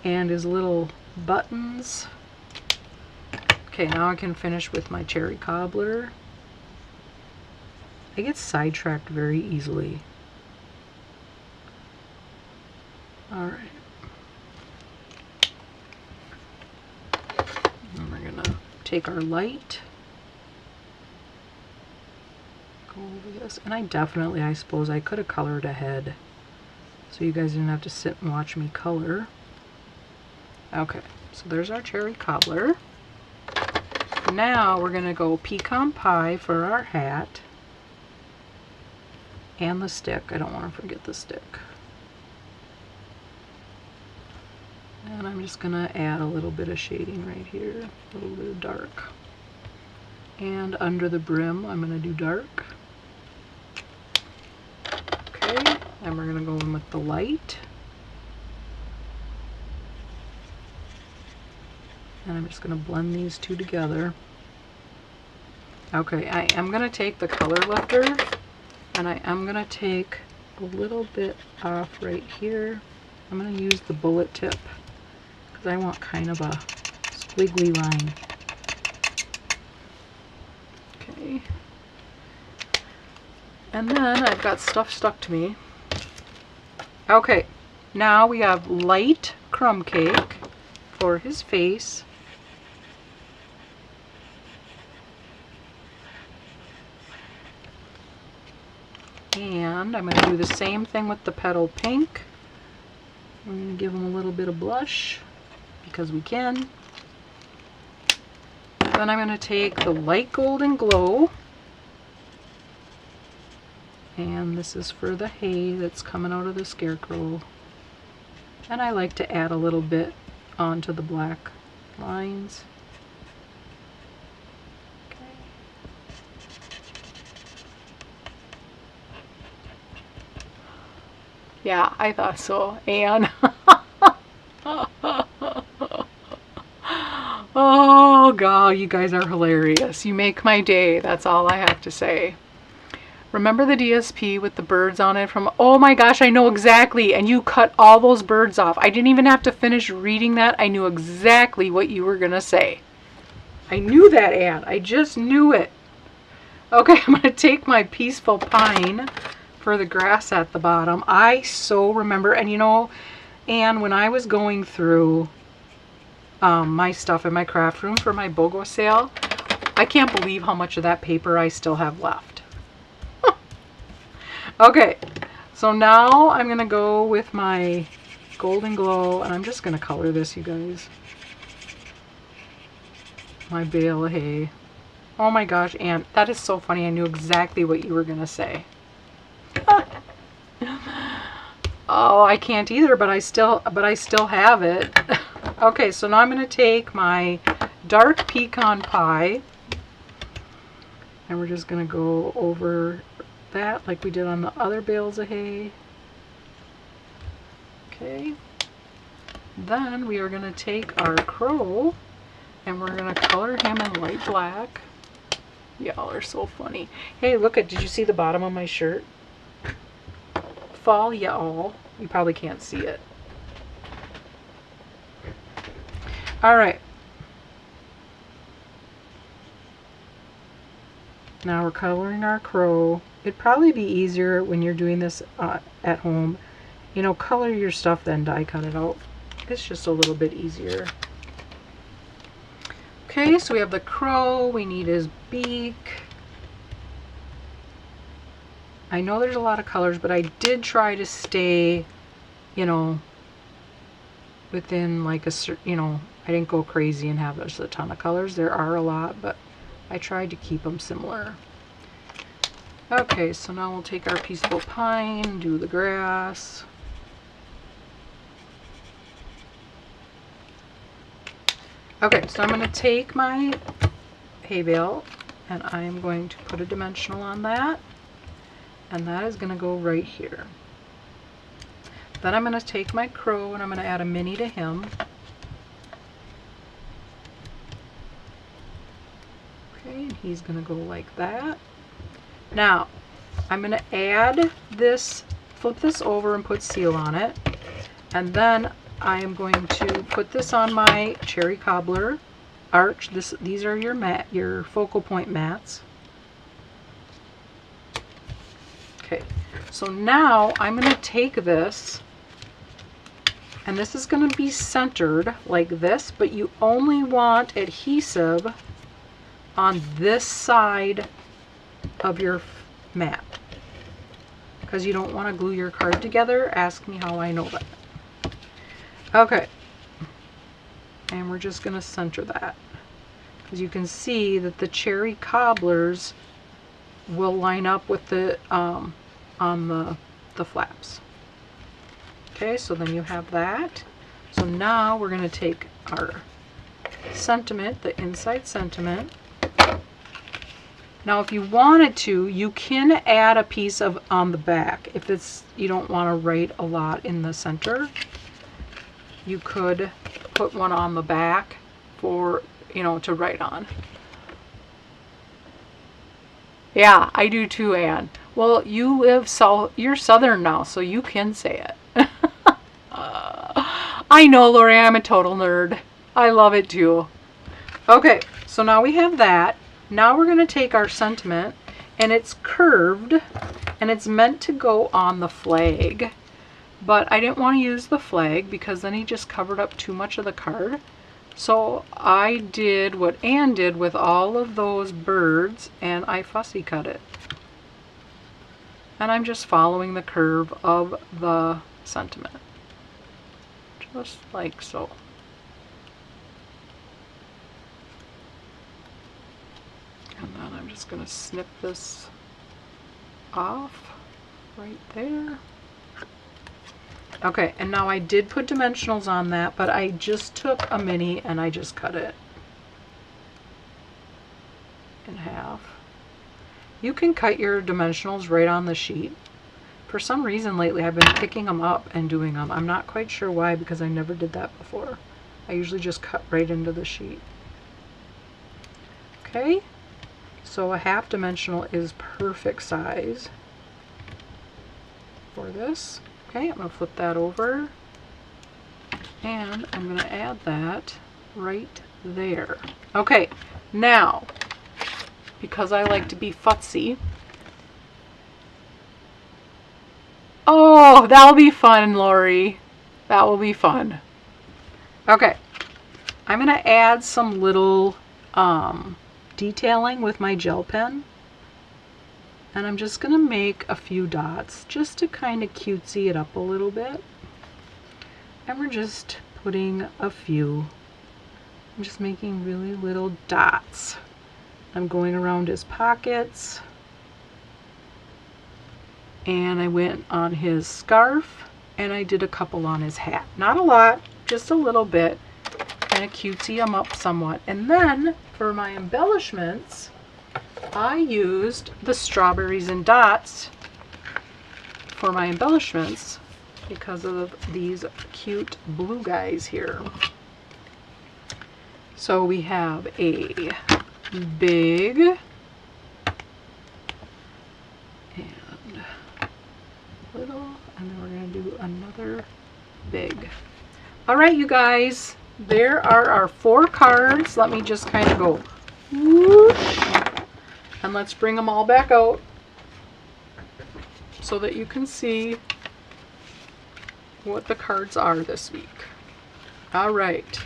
and his little buttons. Okay, now I can finish with my Cherry Cobbler. I get sidetracked very easily. Alright. And we're going to take our light. Go over this. And I suppose I could have colored ahead, so you guys didn't have to sit and watch me color. Okay, so there's our Cherry Cobbler. Now we're going to go pecan pie for our hat. And the stick. I don't want to forget the stick. And I'm just going to add a little bit of shading right here. A little bit of dark. And under the brim, I'm going to do dark. Okay, and we're going to go in with the light. And I'm just going to blend these two together. Okay, I am going to take the color lifter, and I am going to take a little bit off right here. I'm going to use the bullet tip because I want kind of a squiggly line. Okay. And then I've got stuff stuck to me. Okay, now we have light crumb cake for his face. And I'm going to do the same thing with the petal pink. I'm going to give him a little bit of blush because we can. Then I'm going to take the light Golden Glow. And this is for the hay that's coming out of the scarecrow. And I like to add a little bit onto the black lines. Yeah, I thought so, Anne. Oh, God, you guys are hilarious. You make my day. That's all I have to say. Remember the DSP with the birds on it from, oh my gosh, I know exactly. And you cut all those birds off. I didn't even have to finish reading that. I knew exactly what you were going to say. I knew that, Anne. I just knew it. Okay, I'm going to take my Peaceful Pine for the grass at the bottom. I so remember, and you know, Anne, when I was going through my stuff in my craft room for my BOGO sale, I can't believe how much of that paper I still have left. Okay, so now I'm going to go with my Golden Glow, and I'm just going to color this, you guys. My bale of hay. Oh my gosh, Anne, that is so funny. I knew exactly what you were going to say. Oh, I can't either, but I still have it. Okay, so now I'm going to take my dark pecan pie, and we're just going to go over that like we did on the other bales of hay. Okay, then we are going to take our crow and we're going to color him in light black. Y'all are so funny. Hey, look at, did you see the bottom of my shirt? Fall, y'all. You probably can't see it. All right. Now we're coloring our crow. It'd probably be easier when you're doing this at home. You know, color your stuff, then die cut it out. It's just a little bit easier. Okay, so we have the crow. We need his beak. I know there's a lot of colors, but I did try to stay, you know, within like a certain, you know, I didn't go crazy and have just a ton of colors. There are a lot, but I tried to keep them similar. Okay, so now we'll take our Peaceful Pine, do the grass. Okay, so I'm going to take my hay bale and I'm going to put a dimensional on that, and that is going to go right here. Then I'm going to take my crow and I'm going to add a mini to him. Okay, and he's going to go like that. Now, I'm going to add this, flip this over and put seal on it, and then I am going to put this on my cherry cobbler arch. These are your focal point mats. Okay, so now I'm going to take this, and this is going to be centered like this, but you only want adhesive on this side of your mat, because you don't want to glue your card together. Ask me how I know that. Okay, and we're just going to center that, because you can see that the cherry cobblers will line up with the on the flaps. Okay, so then you have that. So now we're going to take our sentiment, the inside sentiment. Now if you wanted to, you can add a piece of on the back. If it's, you don't want to write a lot in the center, you could put one on the back for, you know, to write on. Yeah, I do too, Anne. Well, you live you're Southern now, so you can say it. I know, Lori, I'm a total nerd. I love it too. Okay, so now we have that. Now we're going to take our sentiment, and it's curved, and it's meant to go on the flag. But I didn't want to use the flag because then he just covered up too much of the card. So I did what Anne did with all of those birds, and I fussy cut it. And I'm just following the curve of the sentiment. Just like so. And then I'm just going to snip this off right there. Okay, and now I did put dimensionals on that, but I just took a mini and I just cut it in half. You can cut your dimensionals right on the sheet. For some reason lately I've been picking them up and doing them. I'm not quite sure why, because I never did that before. I usually just cut right into the sheet. Okay, so a half dimensional is perfect size for this. Okay, I'm going to flip that over, and I'm going to add that right there. Okay, now, because I like to be futzy, oh, that'll be fun, Lori. That will be fun. Okay, I'm going to add some little detailing with my gel pen. And I'm just going to make a few dots just to kind of cutesy it up a little bit. And we're just putting a few. I'm just making really little dots. I'm going around his pockets. And I went on his scarf. And I did a couple on his hat. Not a lot, just a little bit. Kind of cutesy them up somewhat. And then for my embellishments, I used the strawberries and dots for my embellishments because of these cute blue guys here. So we have a big and little, and then we're going to do another big. All right, you guys, there are our 4 cards. Let me just kind of go whoosh. And let's bring them all back out so that you can see what the cards are this week. All right.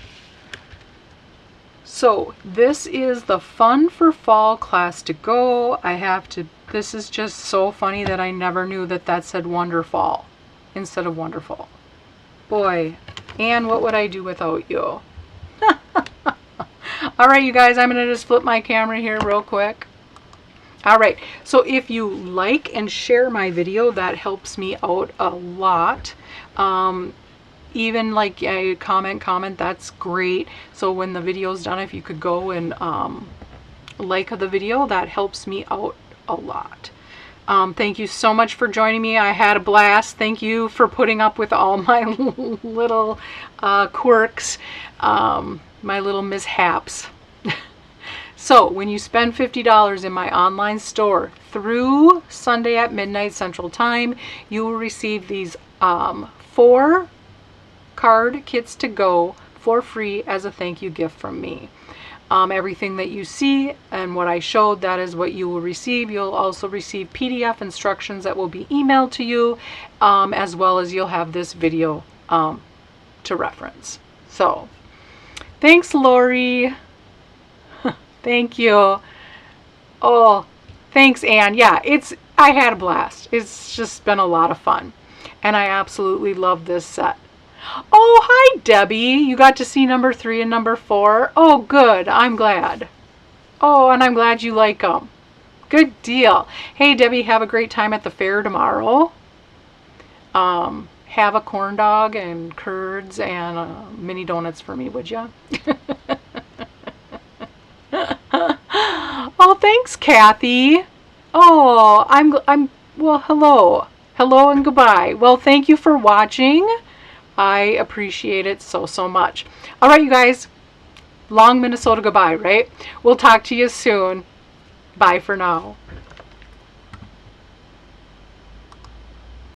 So this is the Fun for Fall Class to Go. This is just so funny that I never knew that that said Wonderfall instead of Wonderful. Boy, Anne, what would I do without you? All right, you guys, I'm going to just flip my camera here real quick. All right, so if you like and share my video, that helps me out a lot. Even like a comment, that's great. So when the video's done, if you could go and like the video, that helps me out a lot. Thank you so much for joining me. I had a blast. Thank you for putting up with all my little quirks, my little mishaps. So when you spend $50 in my online store through Sunday at midnight Central Time, you will receive these 4 card kits to go for free as a thank you gift from me. Everything that you see and what I showed, that is what you will receive. You'll also receive PDF instructions that will be emailed to you, as well as you'll have this video to reference. So thanks, Lori. Thank you. Oh, thanks, Anne. Yeah, I had a blast. It's just been a lot of fun. And I absolutely love this set. Oh, hi, Debbie. You got to see number 3 and number 4. Oh, good. I'm glad. Oh, and I'm glad you like them. Good deal. Hey, Debbie, have a great time at the fair tomorrow. Have a corn dog and curds and mini donuts for me, would you? Oh, thanks, Kathy. Oh, well, hello. Hello and goodbye. Well, thank you for watching. I appreciate it so, so much. All right, you guys. Long Minnesota goodbye, right? We'll talk to you soon. Bye for now.